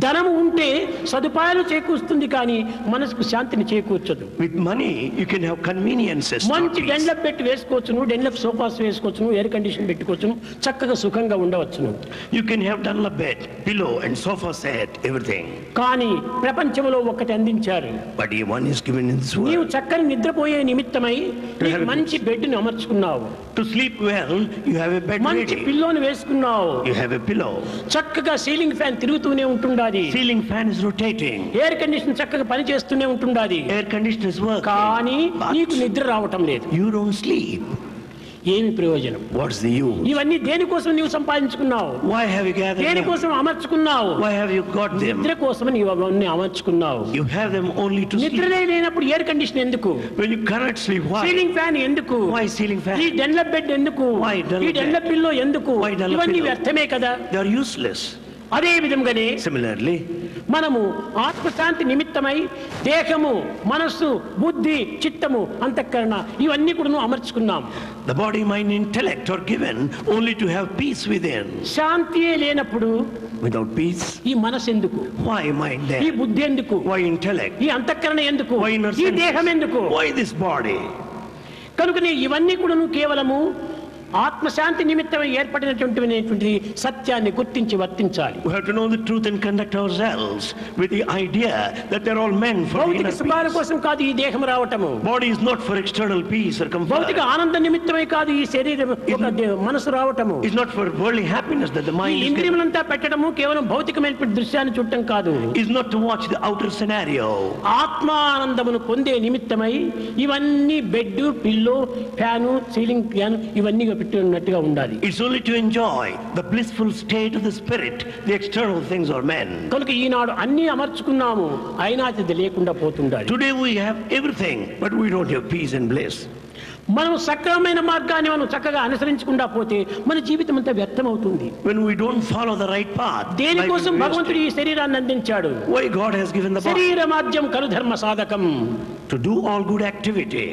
ధనము ఉంటే సదుపాయాలు చేకూరుస్తుంది కానీ మనసుకు శాంతిని చేకూర్చదు. With money, you can have conveniences. not మంచి peace. డెన్లప్ పెట్టి వేసుకోవచ్చును, డెన్లప్ సోఫాస్ వేసుకోవచ్చును, ఎయిర్ కండిషన్ పెట్టుకోవచ్చును, చక్కగా సుఖంగా ఉండవచ్చును. You can have Dunlop bed, pillow, and sofa set, everything. కానీ ప్రపంచంలో ఒకటి అందించారు. But one is given in this నీవు world. చక్కని నిద్రపోయే నిమిత్తమై నీకు మంచి బెడ్ని అమర్చుకున్నావు, To sleep well, you have a bed మంచి ready. పిల్లోని వేసుకున్నావు, You have a pillow. చక్కగా సీలింగ్ ఫ్యాన్ తిరుగుతూనే ఉంటుండాలి, Ceiling fan is rotating. Air condition చక్కగా పని చేస్తూనే ఉంటుండాలి. Air conditioner is working. కానీ But నీకు నిద్ర రావటం లేదు. you don't sleep. ఏమి ప్రయోజనం? What's the use? ఇవన్నీ దేనికోసం నీవు సంపాదించుకున్నావు? Why have you gathered them? దేనికోసం అమర్చుకున్నావు? Why have you got them? నిద్ర కోసం నీవు అవన్నీ అమర్చుకున్నావు. You have them only to sleep. నిద్రనే లేనప్పుడు ఎయిర్ కండిషన్ ఎందుకు? When you cannot sleep, why? Ceiling fan ఎందుకు? Why ceiling fan? ఈ డెన్లప్ బెడ్ ఎందుకు? Why Dunlop ఈ డెన్లప్ పిల్లో ఎందుకు? Why Dunlop ఇవన్నీ pillow? వ్యర్థమే కదా. They are useless. అదే విధంగానే Similarly, మనము ఆత్మశాంతి నిమిత్తమై దేహము, మనస్సు, బుద్ధి, చిత్తము, అంతఃకరణ ఇవన్నీ కూడా అమర్చుకున్నాం. the body, mind, intellect are given only to have peace within. శాంతియే లేనప్పుడు Without peace, ఈ మనసు ఎందుకు, why mind ఈ there? బుద్ధి ఎందుకు, Why intellect? ఈ అంతఃకరణ ఎందుకు, Why inner ఈ senses? దేహం ఎందుకు? Why this body? కనుకనే ఇవన్నీ కూడా కేవలము ఆత్మశాంతి నిమిత్తమై ఏర్పడినటువంటి సత్యాన్ని గుర్తించి వర్తించాలి. We have to know the truth and conduct ourselves with the idea that they're all meant for the భౌతిక inner సుఖాల peace. కోసం కాదు ఈ దేహం రావటము, Body is not for external peace or comfort. భౌతిక ఆనంద నిమిత్తమై కాదు ఈ శరీరం మనసు రావటము, It's not for worldly happiness that the ఈ mind is given. ఇంద్రియములంతా పెట్టడము కేవలం భౌతికమైనటువంటి దృశ్యాన్ని చూడటం కాదు, Is not to watch the outer scenario. ఆత్మానందమును పొందే నిమిత్తమై ఇవన్నీ bed, pillow, fan, ceiling fan ఇవన్నీ పెట్టినట్టుగా ఉండాలి. It's only to enjoy the blissful state of the spirit. The external things are men. కనుక ఈనాడు అన్ని అమర్చుకున్నాము, అయినా అది లేకుండా పోతుండాలి. Today we have everything, but we don't have peace and bliss. మనం సక్రమమైన మార్గాన్ని మనం చక్కగా అనుసరించకుండా పోతే మన జీవితం అంతా వ్యర్థమవుతుంది. When we don't follow the right path, దేనికోసం life is భగవంతుడు wasted. ఈ శరీరాన్ని అందించాడు? Why God has given the body? శరీరమాద్యం కలు ధర్మ సాధకం. To do all good activity.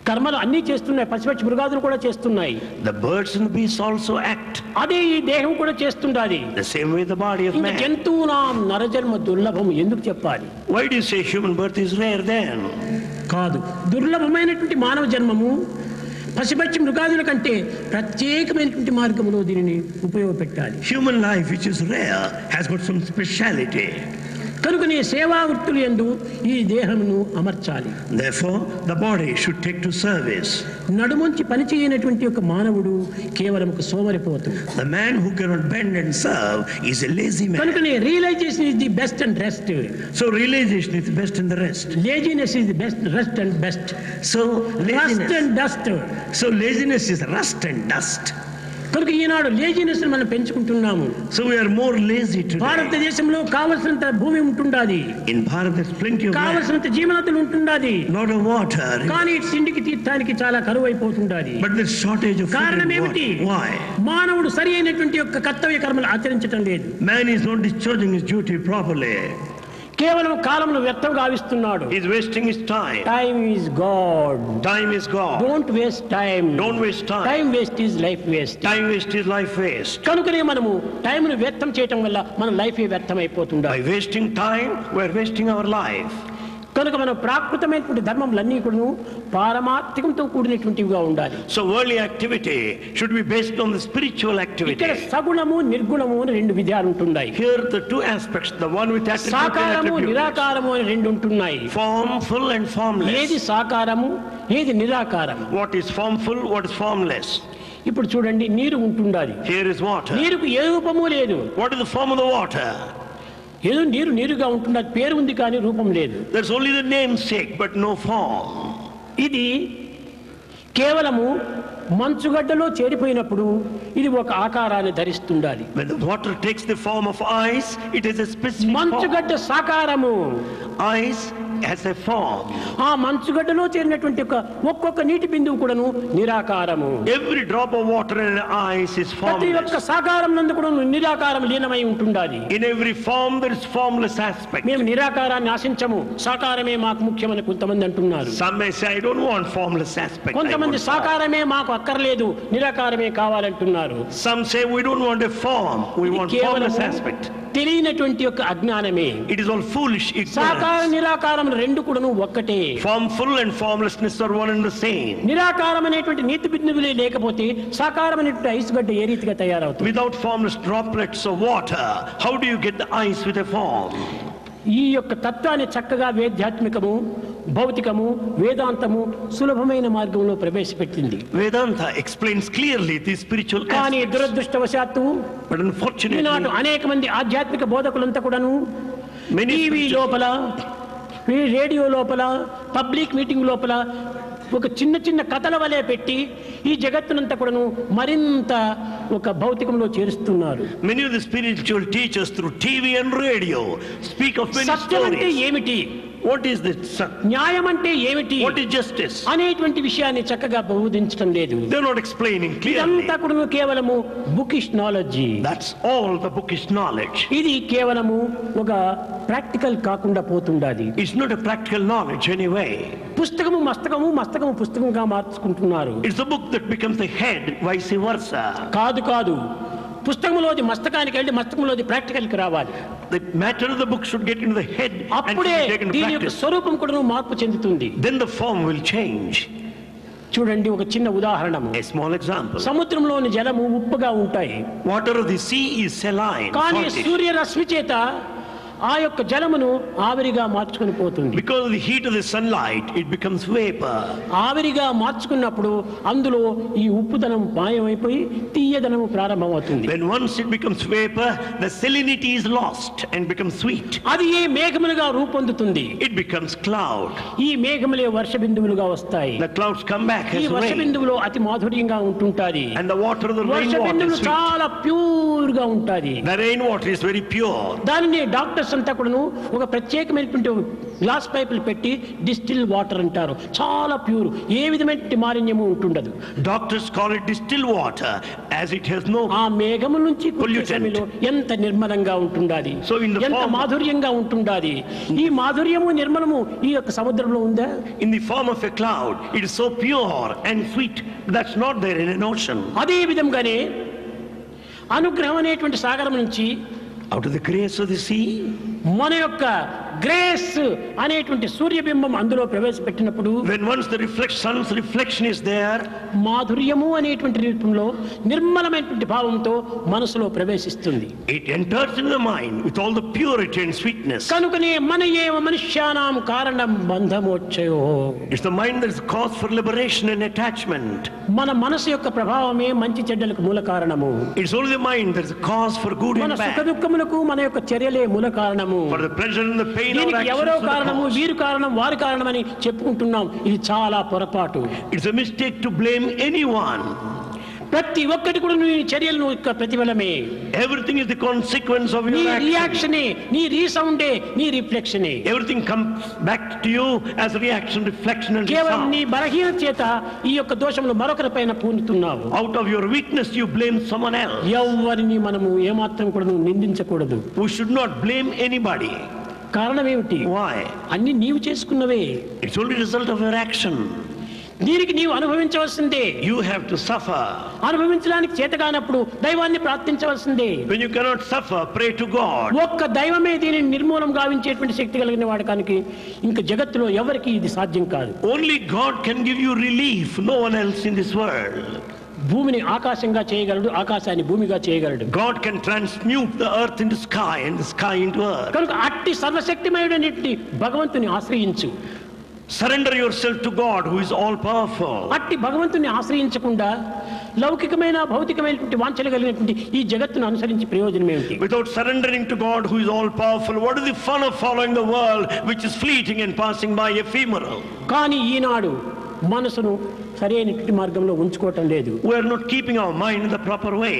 కర్మలు అన్ని చేస్తున్నాయి, పశుపక్షి మృగాదులు కూడా చేస్తున్నాయి. The birds and the beasts also act అదే ఈ దేహం కూడా చేస్తుండాలి. the same way the body of ఇంకా man. జంతువునాం నరజన్మ దుర్లభం ఎందుకు చెప్పాలి? Why do you say human birth is rare then? కాదు, దుర్లభమైనటువంటి మానవ జన్మము పశుపక్షి మృగాదుల కంటే ప్రత్యేకమైనటువంటి మార్గంలో దీనిని ఉపయోగపెట్టాలి. Human life, which is rare, has got some speciality. కనుక నీ సేవా వృత్తులు యందు ఈ దేహమును అమర్చాలి. Therefore, the body should take to service. నడుముంచి పని చేయనటువంటి ఒక మానవుడు కేవలం ఒక సోమరిపోతు. The man who cannot bend and serve is a lazy man. కనుకనే realization is the best and rest. So realization is the best and the rest. Laziness is the best, rest and best. So rust laziness. And dust. So laziness is rust and dust. కనుక ఈనాడు laziness మనం పెంచుకుంటున్నాము. So we are more lazy today. భారతదేశంలో కావలసినంత భూమి ఉంటుండాది, In Bharat there's plenty of land, కావలసినంత జీవనతులు ఉంటుండాది, lot of water, కానీ తిండికి తీర్థానికి చాలా కరువు అయిపోతుండాది. but there's shortage of food కారణం and ఏమిటి? water. Why? మానవుడు సరి అయినటువంటి యొక్క కర్తవ్య కర్మలు ఆచరించటం లేదు. Man is not discharging his duty properly. కేవలం కాలంలో వ్యర్థం గావిస్తున్నాడు. He's wasting his time. Time is God. Time is gone. Don't waste time. Don't waste time. Time waste is life waste. Time waste is life waste. కనుకనే మనము టైంను వ్యర్థం చేయటం వల్ల మన life వ్యర్థం అయిపోతుంది. By wasting time, we're wasting our life. కనుక మనం ప్రాకృతమైనటువంటి ధర్మములన్నీ కూడా పారమార్థికంతో కూడినటువంటివిగా ఉండాలి. So worldly activity should be based on the spiritual activity. ఇక్కడ సగుణము నిర్గుణము అని రెండు విధాలు ఉంటున్నాయి. Here the two aspects, the one with attribute and సాకారము attribute. నిరాకారము అని రెండు ఉంటున్నాయి. Formful and formless. ఏది సాకారము, ఏది నిరాకారము? What is formful, what is formless? ఇప్పుడు చూడండి, నీరు ఉంటుండాలి. Here is water. నీరుకు ఏ రూపము లేదు. What is the form of the water? ఏదో నీరు నీరుగా ఉంటున్నది, పేరు ఉంది కానీ రూపం లేదు. There's only the namesake but no form. ఇది కేవలము మంచుగడ్డలో చేరిపోయినప్పుడు ఇది ఒక ఆకారాన్ని ధరిస్తుండాలి. When the water takes the form of ice, it is a specific form. మంచుగడ్డ సాకారము. Ice has a form. ఆ మంచుగడ్డలో చేరినటువంటి ఒక్కొక్క నీటి బిందువు కూడాను నిరాకారము. Every drop of water in ice is ప్రతి ఒక్క formless. సాకారం నందు కూడా నిరాకారం లీనమై ఉంటుండాలి. In every form there is formless aspect. మేము నిరాకారాన్ని ఆశించము, సాకారమే మాకు ముఖ్యమని కొంతమంది అంటున్నారు. Some may say, I don't want formless aspect. I కొంతమంది want form. సాకారమే మాకు అక్కర్లేదు, నిరాకారమే కావాలంటున్నారు. Some say we don't want a form, we ఇది want కేవలం formless aspect. తెలియనటువంటి యొక్క అజ్ఞానమే. It is all foolish సాకార ignorance. నిరాకారం రెండు కూడాను ఒక్కటే. Formful and formlessness are one and the same. నిరాకారం అనేటువంటి నీతి బిందువులే లేకపోతే సాకారం అనేటువంటి ఐస్ గడ్డ ఏ రీతిగా తయారవుతుంది? Without formless droplets of water, how do you get the ice with a form? ఈ యొక్క తత్వాన్ని చక్కగా వేదాత్మికము, భౌతికము, వేదాంతము సులభమైన మార్గంలో ప్రవేశపెట్టింది. Vedanta explains clearly the spiritual కానీ aspects. దురదృష్టవశాత్తు But unfortunately, ఈనాడు అనేక మంది ఆధ్యాత్మిక బోధకులంతా కూడాను many టీవీ spiritual- లోపల, ఈ రేడియో లోపల, పబ్లిక్ మీటింగ్ లోపల ఒక చిన్న చిన్న కథల వలె పెట్టి ఈ జగత్తునంతా కూడాను మరింత ఒక భౌతికంలో చేరుస్తున్నారు. many of the spiritual teachers through TV and radio speak of many సత్యం అంటే stories. ఏమిటి? What is this? న్యాయం అంటే ఏమిటి What is justice? అనేటువంటి విషయాన్ని చక్కగా బోధించడం లేదు. They're not explaining clearly. ఇదంతా కూడా కేవలము bookish knowledge. That's all the bookish knowledge. ఇది కేవలము ఒక ప్రాక్టికల్ కాకుండా పోతుండాది. It's not a practical knowledge anyway. పుస్తకము మస్తకము, మస్తకము పుస్తకంగా మార్చుకుంటున్నారు. It's a book that becomes the head, vice versa. కాదు పుస్తకంలోది మస్తకానికి వెళ్ళి మస్తకంలోది ప్రాక్టికల్కి రావాలి. The matter of the book should get into the head and అప్పుడే should be taken to దీని యొక్క practice. స్వరూపం కూడా మార్పు చెందుతుంది. Then the form will change. చూడండి ఒక చిన్న ఉదాహరణ. A small example. సముద్రంలోని జలము ఉప్పుగా ఉంటాయి. Water of the sea is saline. కానీ saltish. సూర్యరశ్మి చేత ఆ యొక్క జలమును ఆవిరిగా మార్చుకొని పోతుంది. Because of the heat of the sunlight, it becomes vapor. ఆవిరిగా మార్చుకున్నప్పుడు అందులో ఈ ఉప్పుదనం మాయమైపోయి తీయదనము ప్రారంభమవుతుంది. When once it becomes vapor, the salinity is lost and becomes sweet. అది ఏ మేఘములుగా రూపొందుతుంది. It becomes cloud. ఈ మేఘములే వర్ష బిందువులుగా వస్తాయి. The clouds come back ఈ as వర్ష rain. బిందువులో అతి మాధుర్యంగా ఉంటుంటాది. And the water of the Varsha rainwater బిందువులు is sweet. చాలా ప్యూర్ గా ఉంటాది. The rainwater is very pure. దానిని డాక్టర్స్ అంతా కూడాను ఒక ప్రత్యేకమైనటువంటి గ్లాస్ పైపులు పెట్టి డిస్టిల్ వాటర్ అంటారు. చాలా ప్యూర్, ఏ విధమైన మాలిన్యము ఉంటుండదు. Doctors call it distilled water as it has no. ఆ మేఘము నుంచి Pollutant. ఎంత నిర్మలంగా ఉంటుండాది, So in the ఎంత form- మాధుర్యంగా ఉంటుండాది. ఈ మాధుర్యము నిర్మలము ఈ యొక్క సముద్రంలో ఉందా? In the form of a cloud, it is so pure and sweet. That's not there in an ocean. అదే విధంగానే అనుగ్రహం అనేటువంటి సాగరం నుంచి Out of the grace of the sea, మన యొక్క గ్రేస్ అనేటువంటి సూర్యబింబం అందులో ప్రవేశపెట్టినప్పుడు when once the sun's reflection is there, మాధుర్యము అనేటువంటి రూపంలో నిర్మలమైనటువంటి భావంతో మనసులో ప్రవేశిస్తుంది. it enters in the mind with all the purity and sweetness. కనుకనే మన ఏవ మనుష్యానాం కారణం బంధమోక్షయో. It's the mind that is cause for liberation and attachment. మన మనసు యొక్క ప్రభావమే మంచి చెడ్డలకు మూల కారణము. It's only the mind that is a cause for good మన and సుఖ bad. దుఃఖములకు మన యొక్క చర్యలే మూల కారణము. For the pleasure and the pain of దీనికి actions ఎవరో are the కారణము, cause. వీరు కారణం, వారి కారణమని చెప్పుకుంటున్నాం. ఇది చాలా పొరపాటు. It's a mistake to blame anyone. ప్రతి ఒక్కటి కూడా నీ చర్యలను యొక్క ప్రతిఫలమే. Everything is the consequence of నీ your action. రియాక్షనే, నీ రీసౌండే, నీ రిఫ్లెక్షనే. Everything comes back to you as reaction, reflection and కేవలం నీ sound. బలహీన చేత ఈ యొక్క దోషములు మరొకరి పైన పూనుతున్నావు. Out of your weakness you blame someone else. ఎవరిని మనము ఏమాత్రం కూడా నిందించకూడదు. We should not blame anybody. కారణం ఏమిటి? Why? అన్ని నీవు చేసుకున్నవే. It's only a result of your action. దీనికి నీవు అనుభవించవలసిందే. You have to suffer. అనుభవించడానికి చేతగానప్పుడు దైవాన్ని ప్రార్థించవలసిందే. When you cannot suffer, pray to God. ఒక్క దైవమే దీనిని నిర్మూలం గావించేటువంటి శక్తి కలిగిన వాడకానికి ఇంకా జగత్తులో ఎవరికి ఇది సాధ్యం కాదు. Only God can give you relief, no one else in this world. భూమిని ఆకాశంగా చేయగలడు, ఆకాశాన్ని భూమిగా చేయగలడు. God can transmute the earth into sky and the sky into earth. కనుక అట్టి సర్వశక్తిమయుడనేటువంటి భగవంతుని ఆశ్రయించు. Surrender yourself to God who is all powerful. అట్టి భగవంతుని ఆశ్రయించకుండా లౌకికమైన భౌతికమైనటువంటి వాంఛలు కలిగినటువంటి ఈ జగత్తును అనుసరించి ప్రయోజనం ఏమిటి? Without surrendering to God who is all powerful, what is the fun of following the world which is fleeting and passing by, ephemeral? కానీ ఈనాడు మనసును సరైనటువంటి మార్గంలో ఉంచుకోవటం లేదు. We are not keeping our mind in the proper way.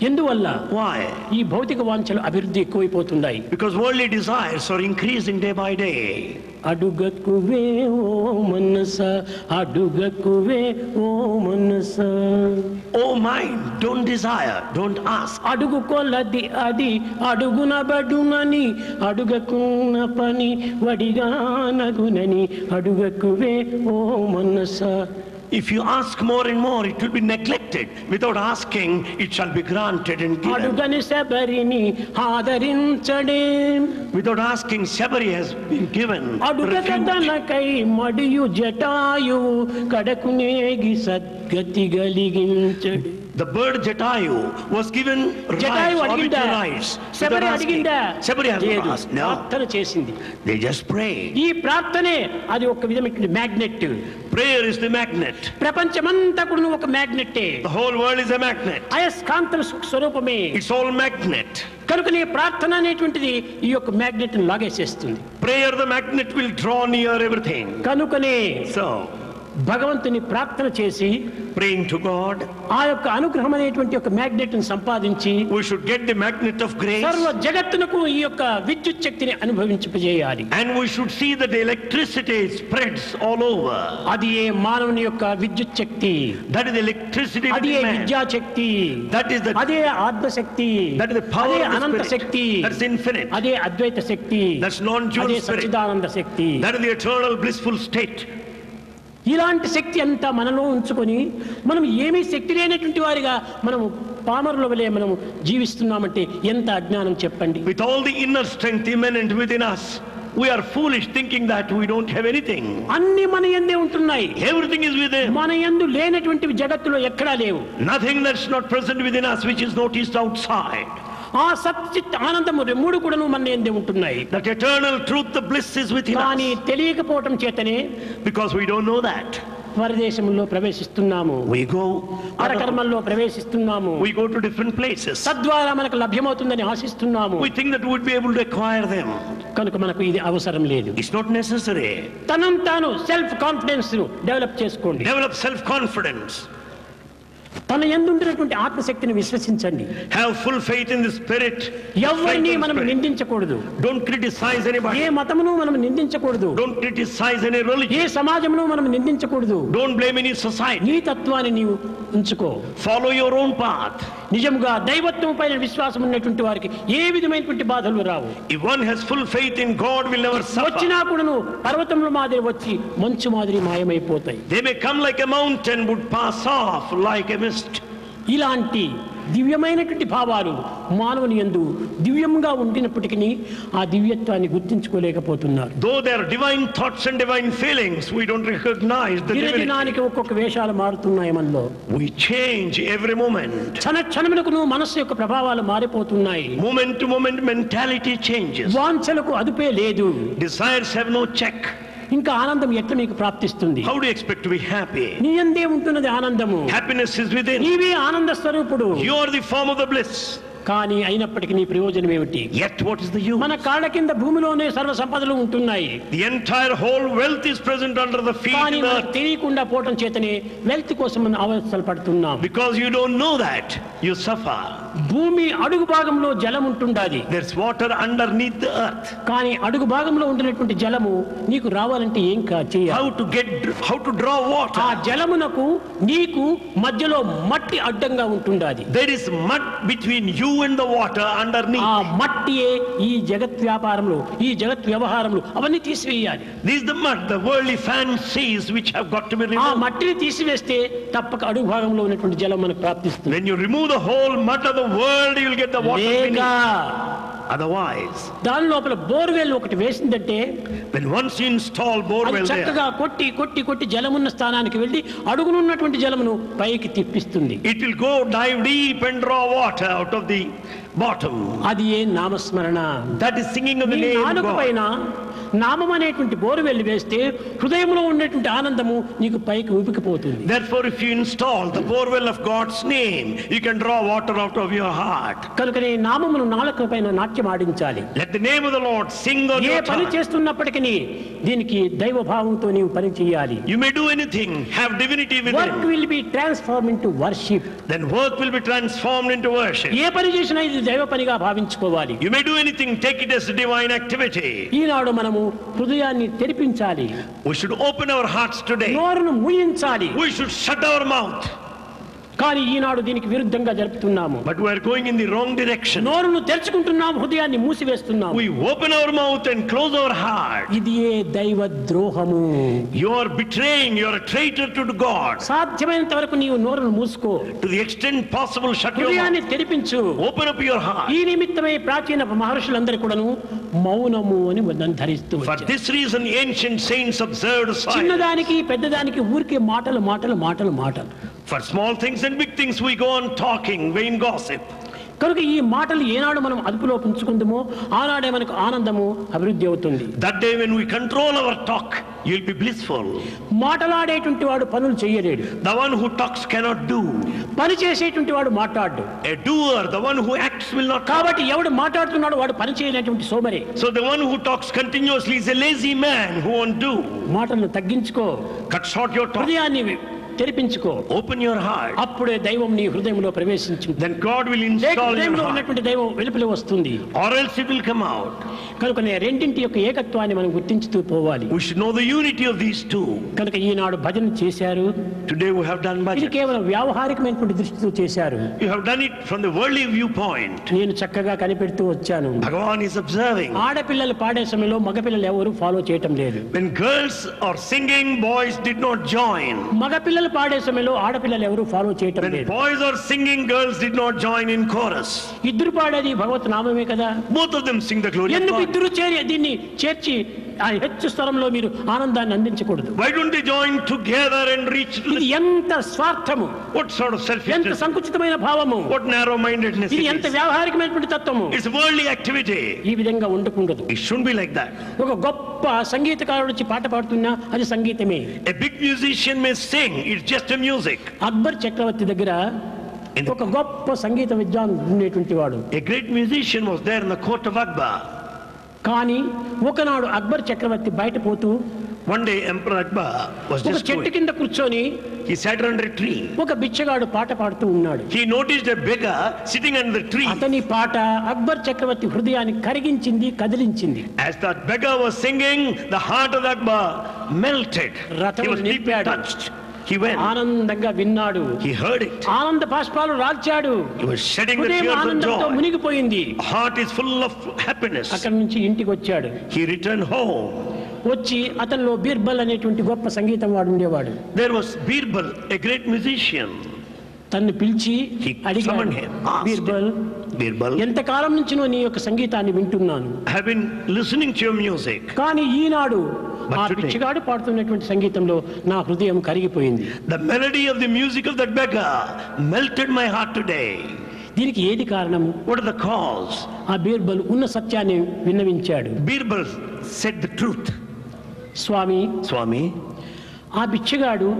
ఎందువల్ల? Why? ఈ భౌతిక వాంఛలు అభివృద్ధి ఎక్కువైపోతున్నాయి. Because worldly desires are increasing day by day. అడుగకువే ఓ మనస, అడుగకువే ఓ మనస. Oh mind, don't desire, don't ask. అడుగు కొలది అది అడుగున బడునని, అడుగకున్న పని వడిగానగునని, అడుగకువే ఓ మనస. If you ask more and more, it will be neglected. Without asking, it shall be granted and given. అడుగని శబరిని ఆదరించడే. Without asking, Shabari has been given. అడుగకదనకై మడియు Jatayu కడకునేగి సద్గతి గలిగించడు. The bird Jatayu was given Jatayu rights, అడిగిందా? orbital rights. Sabari without asking. అడిగిందా? Shabari has లేదు. not asked. No. ప్రార్థన చేసింది. They just prayed. ఈ ప్రార్థనే అది ఒక విధమైన magnet. Prayer is the magnet. ప్రపంచమంతా కూడా ఒక మ్యాగ్నెట్టే. The whole world is a magnet. అయస్కాంతం స్వరూపమే. It's all magnet. కనుక నీ ప్రార్థన అనేటువంటిది ఈ యొక్క magnet లాగేసేస్తుంది. Prayer, the magnet will draw near everything. కనుకనే So, భగవంతుని ప్రార్థన చేసి praying to God. ఆ యొక్క అనుగ్రహం అనేటువంటి ఒక మ్యాగ్నెట్ ని సంపాదించి We should get the magnet of grace. సర్వ జగత్తునకు ఈ యొక్క విద్యుత్ శక్తిని అనుభవించజేయాలి. And we should see that the electricity spreads all over. అది ఏ మానవుని యొక్క విద్యుత్ శక్తి, That is the electricity అది ఏ within man. విద్యా శక్తి, That is the అదే ఆత్మశక్తి, that is the power అదే of the Anantha spirit. Shakti, That's infinite. అదే అద్వైత శక్తి, That's non-dual అదే spirit. Sachchidananda Shakti. That is the eternal blissful state. ఇలాంటి శక్తి అంతా మనలో ఉంచుకొని మనం ఏమీ శక్తి లేనటువంటి వారిగా మనము పామరుల వలె మనము జీవిస్తున్నామంటే ఎంత అజ్ఞానం చెప్పండి. With all the inner strength immanent within us, we are foolish thinking that we don't have anything. అన్ని మన యందే ఉంటున్నాయి. Everything is within. మన యందు లేనటువంటివి జగత్తులో ఎక్కడా లేవు. Nothing that's not present within us which is noticed outside. ఆ సచ్చిత్ ఆనందము మూడు కూడాను మన యందే ఉంటున్నాయి. That eternal truth, the bliss is within కానీ us. తెలియకపోవటం చేతనే Because we don't know that. పరదేశంలో ప్రవేశిస్తున్నాము, We go పరకర్మల్లో ప్రవేశిస్తున్నాము, to different places. తద్వారా మనకు లభ్యమవుతుందని ఆశిస్తున్నాము. We think that we would be able to acquire them. కనుక మనకు ఇది అవసరం లేదు. It's not necessary. తనంత తాను సెల్ఫ్ కాన్ఫిడెన్స్ డెవలప్ చేసుకోండి. Develop self-confidence. తన యందు ఉంటున్నటువంటి ఆత్మశక్తిని విశ్వసించండి. Have full faith in the spirit. ఎవరిని మనం Spirit. నిందించకూడదు. Don't criticize A anybody. మతమును మనం నిందించకూడదు. Don't criticize any religion. ఏ సమాజమును మనం నిందించకూడదు. Don't blame any society. నీ తత్వాన్ని నీవు ఉంచుకో. Follow your own path. నిజముగా దైవత్వం పైన విశ్వాసం ఉన్నటువంటి వారికి ఏ విధమైనటువంటి బాధలు రావు. If one has full faith in God, will never వచ్చినా suffer. కూడాను పర్వతముల మాదిరి వచ్చి మంచు మాదిరి మాయమైపోతాయి. They may come like a mountain, would pass off like a mist. ఇలాంటి దివ్యమైనటువంటి భావాలు మానవుని యందు దివ్యంగా ఉండినప్పటికీ ఆ దివ్యత్వాన్ని గుర్తించుకోలేకపోతున్నారు. Though there are divine thoughts and divine feelings, we don't recognize the divinity. దినదినానికి ఒక్కొక్క వేషాలు మారుతున్నాయి మనలో. We change every moment. క్షణములకు మనస్సు యొక్క ప్రభావాలు మారిపోతున్నాయి. Moment to moment, mentality changes. వాంఛలకు అదుపే లేదు. Desires have no check. ఇంకా ఆనందం ఎట్లా నీకు ప్రాప్తిస్తుంది? How do you expect to be happy? నీ యందే ఉంటున్నది ఆనందము. Happiness is within. నీవే ఆనంద స్వరూపుడు. You are the form of the bliss. కానీ అయినప్పటికీ నీ ప్రయోజనం ఏమిటి? Yet what is the use? మన కాళ్ళ కింద భూమిలోనే సర్వ సంపదలు ఉంటున్నాయి. The entire whole wealth is present under the feet కానీ in the మనకు earth. తెలియకుండా పోవటం చేతనే వెల్త్ కోసం మనం అవస్థలు పడుతున్నాం. Because you don't know that, you suffer. భూమి అడుగు భాగంలో జలం ఉంటుండాది. There's water underneath the earth. కానీ అడుగు భాగంలో ఉంటున్నటువంటి జలము నీకు రావాలంటే ఏం చేయాలి? How to draw water? ఆ జలమునకు నీకు మధ్యలో మట్టి అడ్డంగా ఉంటుండాది. There is mud between you and the water underneath. ఆ మట్టియే ఈ జగత్ వ్యాపారంలో, ఈ జగత్ వ్యవహారంలో అవన్నీ తీసివేయాలి. This is the mud, the worldly fancies which have got to be ఆ removed. మట్టిని తీసివేస్తే తప్పక అడుగు భాగంలో ఉన్నటువంటి జలం మనకు ప్రాప్తిస్తుంది. When you remove the whole mud of the world, you will get the water లేక beneath. Otherwise, దాని లోపల బోర్వెల్ ఒకటి వేసిందంటే when once you install అది borewell there, చక్కగా కొట్టి కొట్టి కొట్టి జలమున్న స్థానానికి వెళ్ళి అడుగునున్నటువంటి జలమును పైకి తిప్పిస్తుంది. it will go dive deep and draw water out of the bottom. అది ఏ నామస్మరణ. That is singing of the నీ name of నాలుక God. పైన నామం అనేటువంటి బోరువెల్లి వేస్తే హృదయంలో ఉన్నటువంటి ఆనందము నీకు పైకి ఊపికిపోతుంది. Therefore, if you install the borewell of God's name, you can draw water out of your heart. కనుకనే నామమును నాలుక పైన నాట్యం ఆడించాలి. Let the name of the Lord sing on A your పని tongue. చేస్తున్నప్పటికీ దీనికి దైవ భావంతో నీవు పని చేయాలి. You may do anything, have divinity work within. Will be transform into worship. Then work will be transformed into worship. ఏ పని చేసినా ఇది దైవ పనిగా భావించుకోవాలి. You may do anything, take it as a divine activity. ఈనాడు మనము హృదయాన్ని తెరిపించాలి. We should open our hearts today. నోరును మూయించాలి. We should shut our mouth. కానీ ఈనాడు దీనికి విరుద్ధంగా జరుపుతున్నాము. But we are going in the wrong direction. నోరును తెరుచుకుంటున్నాము, హృదయాన్ని మూసివేస్తున్నాము. We open our mouth and close our heart. ఇది ఏ దైవ ద్రోహము. You are betraying, you are a traitor to God. సాధ్యమైనంత వరకు నీవు నోరును మూసుకో. To the extent possible, shut your హృదయాన్ని mouth. తెరిపించు. Open up your heart. ఈ నిమిత్తమై ప్రాచీన మహర్షులందరూ కూడాను మౌనము అని ధరిస్తూ For వచ్చారు. this reason, ancient saints observed silence. చిన్నదానికి పెద్దదానికి ఊరికే మాటలు మాటలు మాటలు మాటలు. For small things and big things, we go on talking, vain gossip. కనుక ఈ మాటలు ఏనాడు మనం అదుపులో ఉంచుకుందామో ఆనాడే మనకు ఆనందము అభివృద్ధి అవుతుంది. That day when we control our talk, you'll be blissful. మాటలాడేటువంటి వాడు పనులు చేయలేడు. The one who talks cannot do. పని చేసేటువంటి వాడు మాట్లాడు. A doer, the one who acts, will not talk. కాబట్టి ఎవడు మాట్లాడుతున్నాడు వాడు పని చేయలేటువంటి సోమరి. So the one who talks continuously is a lazy man who won't do. మాటలను తగ్గించుకో. Cut short your talk. హృదయాన్ని తెరిపించుకో. Open your heart. అప్పుడే దైవం నీ హృదయంలో ప్రవేశించింది. Then God will install in your heart. ఉన్నటువంటి దైవం వెలుపల వస్తుంది. Or else it will come out. కనుక రెండింటి యొక్క ఏకత్వాన్ని మనం గుర్తించుతూ పోవాలి. We should know the unity of these two. కనుక ఈనాడు భజన చేశారు. Today we have done bhajan. ఇది కేవలం వ్యావహారికమైనటువంటి దృష్టితో చేశారు. You have done it from the worldly viewpoint. నేను చక్కగా కనిపెడుతూ వచ్చాను. Bhagavan is observing. ఆడపిల్లలు పాడే సమయంలో మగపిల్లలు ఎవరు ఫాలో చేయటం లేదు. When girls are singing, boys did not join. మగపిల్లలు పాడే సమయంలో ఆడపిల్లలు ఎవరు ఫాలో చేయటం When లేదు. boys are singing, girls did not join in chorus. ఇద్దరు పాడేది భగవత్ నామమే కదా. Both of them sing the glory of ఎందుకు God. ఇద్దరు దీన్ని చేర్చి ఆ హెచ్చు స్థలంలో మీరు ఆనందాన్ని అందించకూడదు? Why don't they join together and reach to ఇది ఎంత స్వార్థము, what sort of ఎంత selfishness, సంకుచితమైన భావము, what narrow-mindedness ఇది it ఎంత is. వ్యావహారికమైనటువంటి తత్వము. It's worldly activity. ఈ విధంగా ఉండకూడదు. It shouldn't be like that. ఒక గొప్ప సంగీతకారుడు వచ్చి పాట పాడుతున్నా అది సంగీతమే. A big musician may sing, it's just a music. Akbar చక్రవర్తి దగ్గర ఒక గొప్ప సంగీత విద్వాన్ ఉండేటువంటి వాడు. A great musician was there in the court of Akbar. కానీ ఒకనాడు అక్బర్ చక్రవర్తి బయట పోతూ One day Emperor Akbar was ఒక just చెట్టు going. కింద కూర్చొని He sat under a tree. ఒక బిచ్చగాడు పాట పాడుతూ ఉన్నాడు. He noticed a beggar sitting under the tree. అతని పాట అక్బర్ చక్రవర్తి హృదయాన్ని కరిగించింది, కదిలించింది. As that beggar was singing, the heart of Akbar melted. He was deeply touched. He went. ఆనందంగా విన్నాడు. He heard it. ఆనంద బాష్పాలు రాల్చాడు. He was shedding the హృదయం tears of ఆనందంతో joy. మునిగిపోయింది. Heart is full of happiness. అక్కడి నుంచి ఇంటికి వచ్చాడు. He returned home. వచ్చి అతనిలో బీర్బల్ అనేటువంటి గొప్ప సంగీతం వాడు ఉండేవాడు. There was Birbal, a great musician. తన్ను పిలిచి He అడిగాడు, summoned him, asked Birbal, Birbal, ఎంతకాలం నుంచి నీ యొక్క సంగీతాన్ని వింటున్నాను, I have been listening to your music. కానీ ఈనాడు But ఆ today- పిచ్చిగాడు పాడుతున్నటువంటి సంగీతంలో నా హృదయం కరిగిపోయింది. The melody of the music of that beggar melted my heart today. దీనికి ఏది కారణము? What is the cause? ఆ బీర్బల్ ఉన్న సత్యాన్ని విన్నవించాడు. Birbal said the truth. Swamy, Swami, ఆ బిచ్చగాడు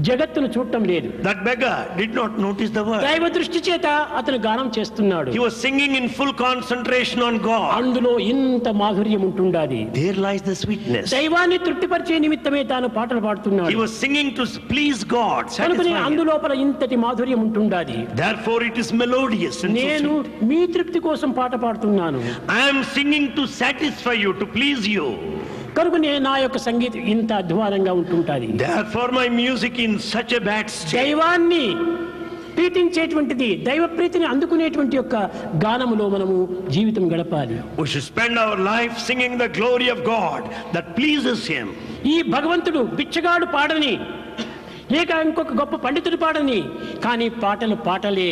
జగత్తును చూడటం లేదు. that beggar did not notice the word. దైవ దృష్టి చేత అతను గానం చేస్తున్నాడు. He was singing in full concentration on God. అందులో ఇంత మాధుర్యం ఉంటుండాది. There lies the sweetness. దైవాన్ని తృప్తిపరిచే నిమిత్తమే తాను పాటలు He పాడుతున్నాడు. was singing to please God, కనుకనే satisfy Him. అందులోపల ఇంతటి మాధుర్యం ఉంటుండాది. Therefore it is melodious and so నేను sweet. మీ తృప్తి కోసం పాట పాడుతున్నాను. I am singing to satisfy you, to please you. కనుకనే నా యొక్క సంగీతం ఇంత అధ్వానంగా ఉంటుంటాది. Therefore my music in such a bad state. దైవాన్ని ప్రీతించేటువంటిది, దైవ ప్రీతిని అందుకునేటువంటి యొక్క గానములో మనము జీవితం గడపాలి. We should spend our life singing the glory of God that pleases Him. ఈ భగవంతుడు బిచ్చగాడు పాడని, లేక ఇంకొక గొప్ప పండితుడు పాడని, కానీ పాటలు పాటలే,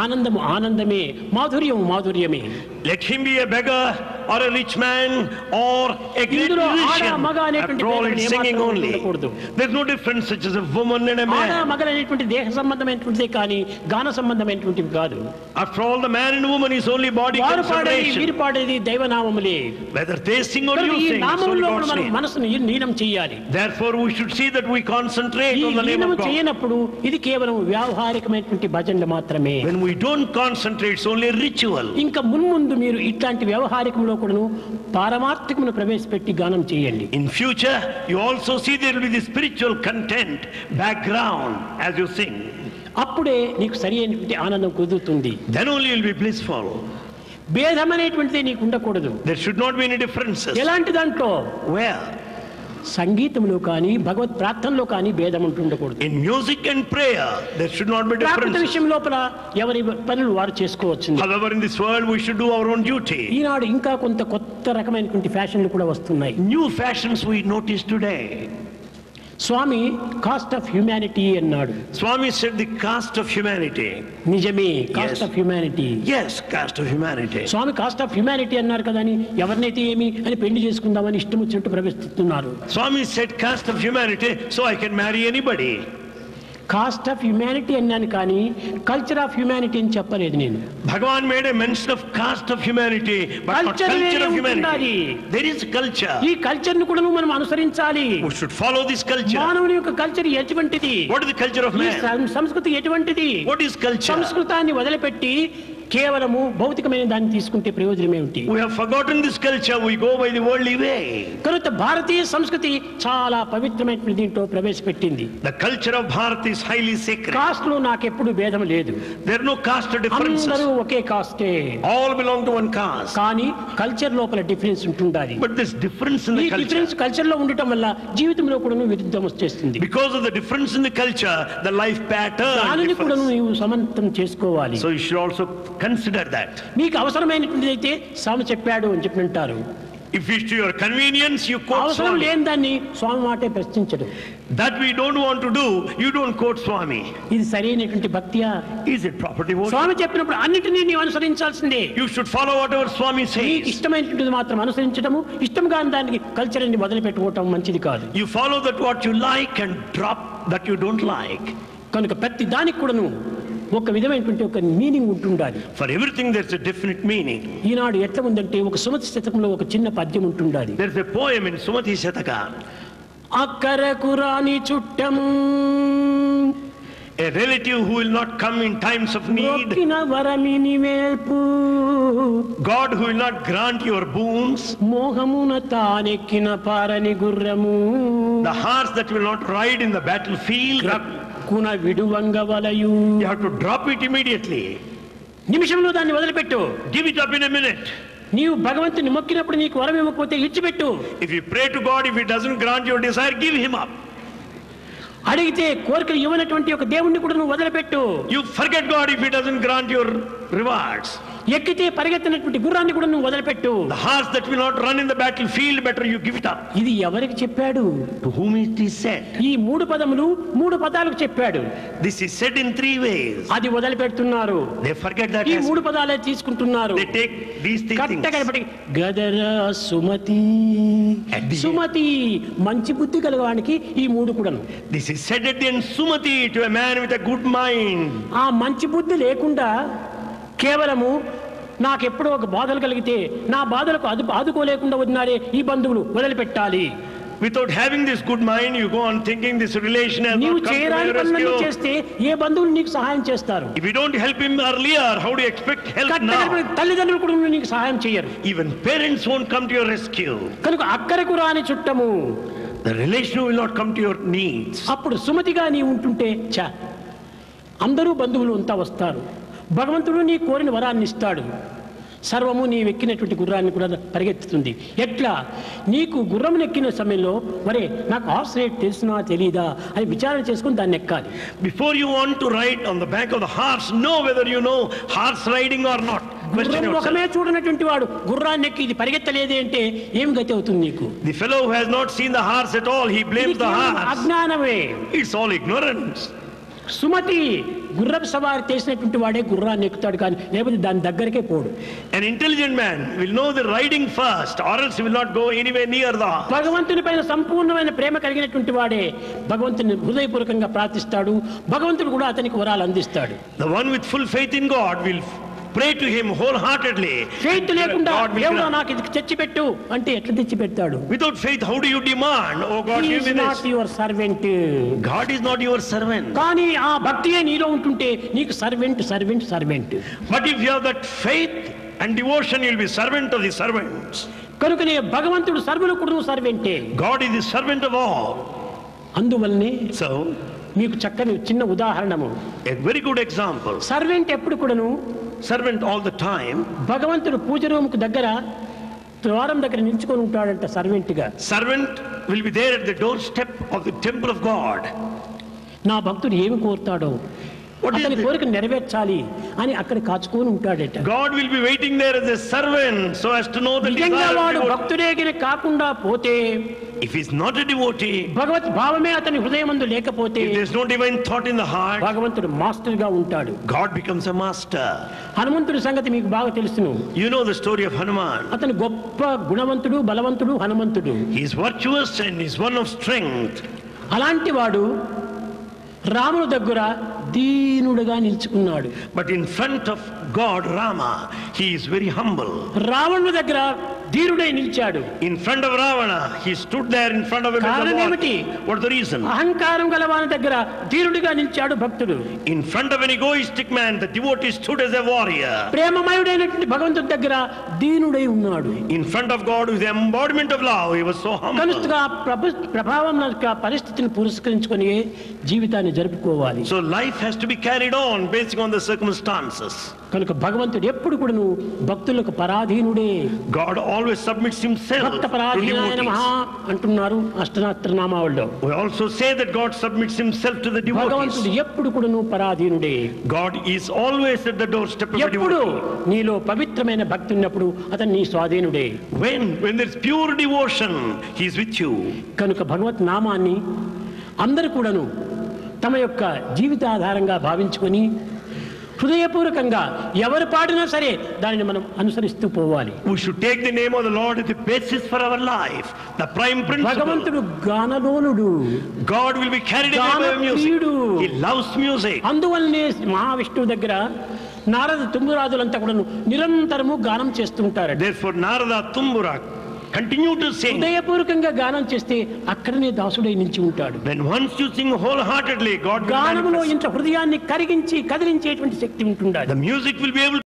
ఆనందము ఆనందమే, మాధుర్యము మాధుర్యమే. Let him be a beggar or a rich man or a great ఇందులో ఆడ musician. మగ అనేటువంటి After all, భేదం it's singing ఏమాత్రం only. ఉండకూడదు. There's no difference such as a woman and a ఆడ man. మగ అనేటువంటి దేహ సంబంధమైనటువంటిదే కానీ గాన సంబంధమైనటువంటివి కాదు. After all, the man and woman is only body వారు పాడేది, consideration. వీరు పాడేది దైవనామములే. Whether they sing or కనుక you ఈ sing, it's only నామములో God's మనం name. మనసును లీనం చేయాలి. Therefore, we should see that we concentrate ఈ on the name లీనము of God. చేయనప్పుడు ఇది కేవలం వ్యావహారికమైనటువంటి భజనలు మాత్రమే. When we don't concentrate, it's only a ritual. ఇంకా మున్ముందు మీరు ఇట్లాంటి వ్యవహారికంలో కూడాను పారమార్థికమును ప్రవేశపెట్టి గానం చేయండి. In future, you also see there will be the spiritual content background as you sing. అప్పుడే నీకు సరి అయినటువంటి ఆనందం కుదురుతుంది. Then only you'll be blissful. భేదం అనేటువంటిది నీకు ఉండకూడదు. There should not be any differences. ఎలాంటి దాంట్లో? Where? సంగీతంలో కానీ భగవత్ ప్రార్థనలో కానీ భేదం ఉంటుండకూడదు. In music and prayer, there should not be Prakrit differences. విషయం లోపల ఎవరి పనులు వారు చేసుకోవచ్చు. However, in this world, we should do our own duty. ఈనాడు ఇంకా కొంత కొత్త రకమైనటువంటి ఫ్యాషన్లు కూడా వస్తున్నాయి. New fashions we notice today. Swami caste of humanity అన్నాడు. Swami said the caste of humanity. నిజమే, caste Yes. Of humanity. Yes, caste of humanity. Swami caste of humanity అన్నారు కదా అని ఎవరినైతే ఏమి అని పెళ్లి చేసుకుందామని ఇష్టం వచ్చినట్టు ప్రవేశిస్తున్నారు. Swami said caste of humanity, so I can marry anybody. Cost of humanity అన్నాను కానీ కల్చర్ ఆఫ్ హ్యుమానిటీ అని చెప్పలేదు నేను. Bhagavan made a mention of caste of humanity, but not Culture culture of వేరే humanity. ఉండాలి. There is culture. ఈ culture ను కూడా మనం అనుసరించాలి. We should follow this culture. మానవుని యొక్క కల్చర్ ఎటువంటిది, What is the culture of ఈ man? సంస్కృతి ఎటువంటిది, What is culture? సంస్కృతాన్ని వదిలిపెట్టి కేవలము భౌతికమైన దాన్ని తీసుకుంటే ప్రయోజనం ఏమిటి? We have forgotten this culture. We go by the worldly way. కనుక భారతీయ సంస్కృతి చాలా పవిత్రమైన దీంట్లో ప్రవేశపెట్టింది. The culture of Bharat is highly sacred. Cost లో నాకెప్పుడు భేదం లేదు. There are no caste differences. అందరూ ఒకే కాస్టే. All belong to one caste. కానీ కల్చర్ లోపల డిఫరెన్స్ ఉంటుండాలి. But this difference in ఈ the culture, డిఫరెన్స్ కల్చర్ లో ఉండటం వల్ల జీవితంలో కూడా విరుద్ధం వచ్చేస్తుంది. because of the difference in the culture, the life pattern దానిని కూడా differs. నీవు సమంతం చేసుకోవాలి. So you should also consider that. నీకు అవసరమైనటువంటిది అయితే స్వామి చెప్పాడు అని చెప్పి అంటారు. If it's to your convenience, you quote అవసరం Swami. లేని దాన్ని స్వామి మాటే ప్రశ్నించడు. That we don't want to do, you don't quote Swami. ఇది సరైనటువంటి భక్తియా? Is it proper devotion? స్వామి చెప్పినప్పుడు అన్నిటినీ నీవు అనుసరించాల్సిందే. You should follow whatever Swami నీకు says. ఇష్టమైనటువంటిది మాత్రం అనుసరించడము, ఇష్టం కాని దానికి కల్చర్ అని వదిలిపెట్టుకోవటం మంచిది కాదు. You follow that what you like and drop that you don't like. కనుక ప్రతి దానికి కూడాను ఒక విధమైనటువంటి ఒక మీనింగ్ ఉంటుండాలి. For everything there's a definite meaning. ఈనాడు ఎట్లా ఉందంటే ఒక సుమతి శతకంలో ఒక చిన్న పద్యం ఉంటుండాలి. There's a poem in Sumati Shataka. అక్కరకు రాని చుట్టము A relative who will not come in times of need. మొక్కిన వరమిని వేల్పు God who will not grant your boons. మోహమున తానెక్కిన పారని గుర్రము The horse that will not ride in the battlefield. రక్కున విడువంగ వలయు. You have to drop it immediately. నిమిషంలో దాన్ని వదిలిపెట్టు. Give it up in a minute. నీవు భగవంతుని మొక్కినప్పుడు నీకు వరం ఇవ్వకపోతే ఇచ్చిపెట్టు. If you pray to God, if He doesn't grant your desire, give Him up. అడిగితే కోరికలు ఇవ్వనటువంటి ఒక దేవుణ్ణి కూడా నువ్వు వదిలిపెట్టు. You forget God if He doesn't grant your rewards. ఎక్కితే పరిగెత్తినటువంటి గుర్రాన్ని కూడా నువ్వు వదిలిపెట్టు. The horse that will not run in the battlefield, better you give it up. ఇది ఎవరికి చెప్పాడు? To whom it is said? ఈ మూడు పదములు మూడు పదాలకు చెప్పాడు. This is said in three ways. అది వదిలిపెడుతున్నారు. They forget that ఈ aspect. మూడు పదాలే తీసుకుంటున్నారు. They take these three things. కట్టగడపటి గదరా Sumathi At the end. Sumathi మంచి బుద్ధి కలవానికి ఈ మూడు కూడాను. This is said at the end, Sumati, to a man with a good mind. ఆ మంచి బుద్ధి లేకుండా కేవలము నాకెప్పుడో ఒక బాధలు కలిగితే నా బాధలకు ఆదుకోలేకుండా వదినారే ఈ బంధువులు వదిలిపెట్టాలి. Without having this good mind, you go on thinking this relation has నీవు not come to చేయరాని my పనులన్నీ rescue. చేస్తే ఏ బంధువులు నీకు సహాయం చేస్తారు? If you don't help him earlier, how do you expect help కట్టగడపటి now? తల్లిదండ్రులు కూడా నీకు సహాయం చేయరు. Even parents won't come to your rescue. కనుక అక్కరకు రాని చుట్టము The relation will not come to your needs. అప్పుడు సుమతిగా నీ ఉంటుంటే అందరూ బంధువులు అంతా వస్తారు. భగవంతుడు నీ కోరిన వరాన్ని ఇస్తాడు. సర్వము నీ ఎక్కినటువంటి గుర్రాన్ని కూడా పరిగెత్తుతుంది. ఎట్లా నీకు గుర్రం ఎక్కిన సమయంలో వరే నాకు హార్స్ రైడ్ తెలిసినా తెలీదా అని విచారణ చేసుకుని దాన్ని ఎక్కాలి. Before you want to ride on the back of the horse, know whether you know horse riding or not. Question గుర్రం ముఖమే yourself. చూడనటువంటి వాడు గుర్రాన్ని ఎక్కి ఇది పరిగెత్తలేదే అంటే ఏం గతి అవుతుంది నీకు? The fellow who has not seen the horse at all, he blames ఇది the కేవలం horse. అజ్ఞానమే. It's all ignorance. సుమతి గుర్రపు సవారి చేసినటువంటి వాడే గుర్రాన్ని ఎక్కుతాడు, కానీ లేకపోతే దాని దగ్గరకే పోడు. An intelligent man will know the riding first, or else he will not go anywhere near the horse. భగవంతుని పైన సంపూర్ణమైన ప్రేమ కలిగినటువంటి వాడే భగవంతుని హృదయపూర్వకంగా ప్రార్థిస్తాడు. భగవంతుడు కూడా అతనికి వరాలు అందిస్తాడు. The one with full faith in God will pray to Him wholeheartedly. Faith లేకుండా God will దేవుడా grant. నాకు ఇది తెచ్చిపెట్టు అంటే ఎట్లా తెచ్చిపెడతాడు? Without faith, how do you demand? Oh God, He give is me not this. your servant. God is not your servant. కానీ ఆ భక్తియే నీలో ఉంటుంటే నీకు servant servant servant. But if you have that faith and devotion, you'll be servant of the servants. కనుకనే భగవంతుడు సర్వులకు సర్వెంటే. God is the servant of all. అందువల్లనే So, మీకు చక్కని చిన్న ఉదాహరణము. a very good example. Servant ఎప్పుడు కూడాను Servant all the time. భగవంతుడు పూజ రూముకు దగ్గర ద్వారం దగ్గర నిల్చుకొని ఉంటాడంట సర్వెంట్ గా. Servant will be there at the doorstep of the temple of God. నా భక్తుడు ఏమి కోరుతాడో What is అతని it? కోరిక నెరవేర్చాలి అని అక్కడ కాచుకొని ఉంటాడట. God will be waiting there as a servant so as to know the నిజంగా desire of వాడు the devotee. భక్తుడే కాకుండా పోతే, If he's not a devotee, భగవత్ భావమే అతని హృదయమందు లేకపోతే if there's no divine thought in the heart, భగవంతుడు మాస్టర్ గా ఉంటాడు. God becomes a master. హనుమంతుడి సంగతి మీకు బాగా తెలుసును. You know the story of Hanuman. అతను గొప్ప గుణవంతుడు, బలవంతుడు, హనుమంతుడు. He is virtuous and is one of strength. అలాంటి వాడు రాముని దగ్గర దీనుడుగా నిలుచుకున్నాడు. But in front of God, Rama, he is very humble. రావణుని దగ్గర ధీరుడై నిలిచాడు. In front of Ravana, he stood there in front of him. కారణం ఏమిటి? What is the reason? అహంకారం గలవాని దగ్గర ధీరుడిగా నిలిచాడు భక్తుడు. In front of an egoistic man, the devotee stood as a warrior. ప్రేమమయుడైనటువంటి భగవంతుడి దగ్గర దీనుడై ఉన్నాడు. In front of God, with the embodiment of love, he was so humble. కనుక ప్రభావం యొక్క పరిస్థితిని పురస్కరించుకొని జీవితాన్ని జరుపుకోవాలి. So life has to be carried on based on the circumstances. కనుక భగవంతుడు ఎప్పుడు కూడా భక్తులకు పరాధీనుడే. God always submits himself Bhakta to పరాధీనాయ నమః devotees. అంటున్నారు అష్టనాత్ర నామావళిలో. We also say that God submits himself to the devotees. భగవంతుడు ఎప్పుడు కూడా పరాధీనుడే. God is always at the doorstep of the ఎప్పుడు devotee. నీలో పవిత్రమైన భక్తి ఉన్నప్పుడు అతను నీ స్వాధీనుడే. When there's pure devotion, he is with you. కనుక భగవత్ నామాన్ని అందరూ కూడాను తమ యొక్క జీవితాధారంగా భావించుకొని హృదయపూర్వకంగా ఎవరు పాడినా సరే దానిని మనం అనుసరిస్తూ పోవాలి. We should take the name of the Lord as the basis for our life, the prime principle. భగవంతుడు గానలోలుడు. God will be carried away by music. He loves music. అందువల్లనే మహావిష్ణువు దగ్గర నారద తుంబురాజులంతా కూడా నిరంతరము గానం చేస్తుంటారు. Therefore Narada, Tumbura continue to sing. హృదయపూర్వకంగా గానం చేస్తే అక్కడనే దాసుడై నిలిచి ఉంటాడు. When once you sing wholeheartedly, God will గానములో manifest. ఇంత హృదయాన్ని కరిగించి కదిలించేటువంటి శక్తి ఉంటుండాలి. The music will be able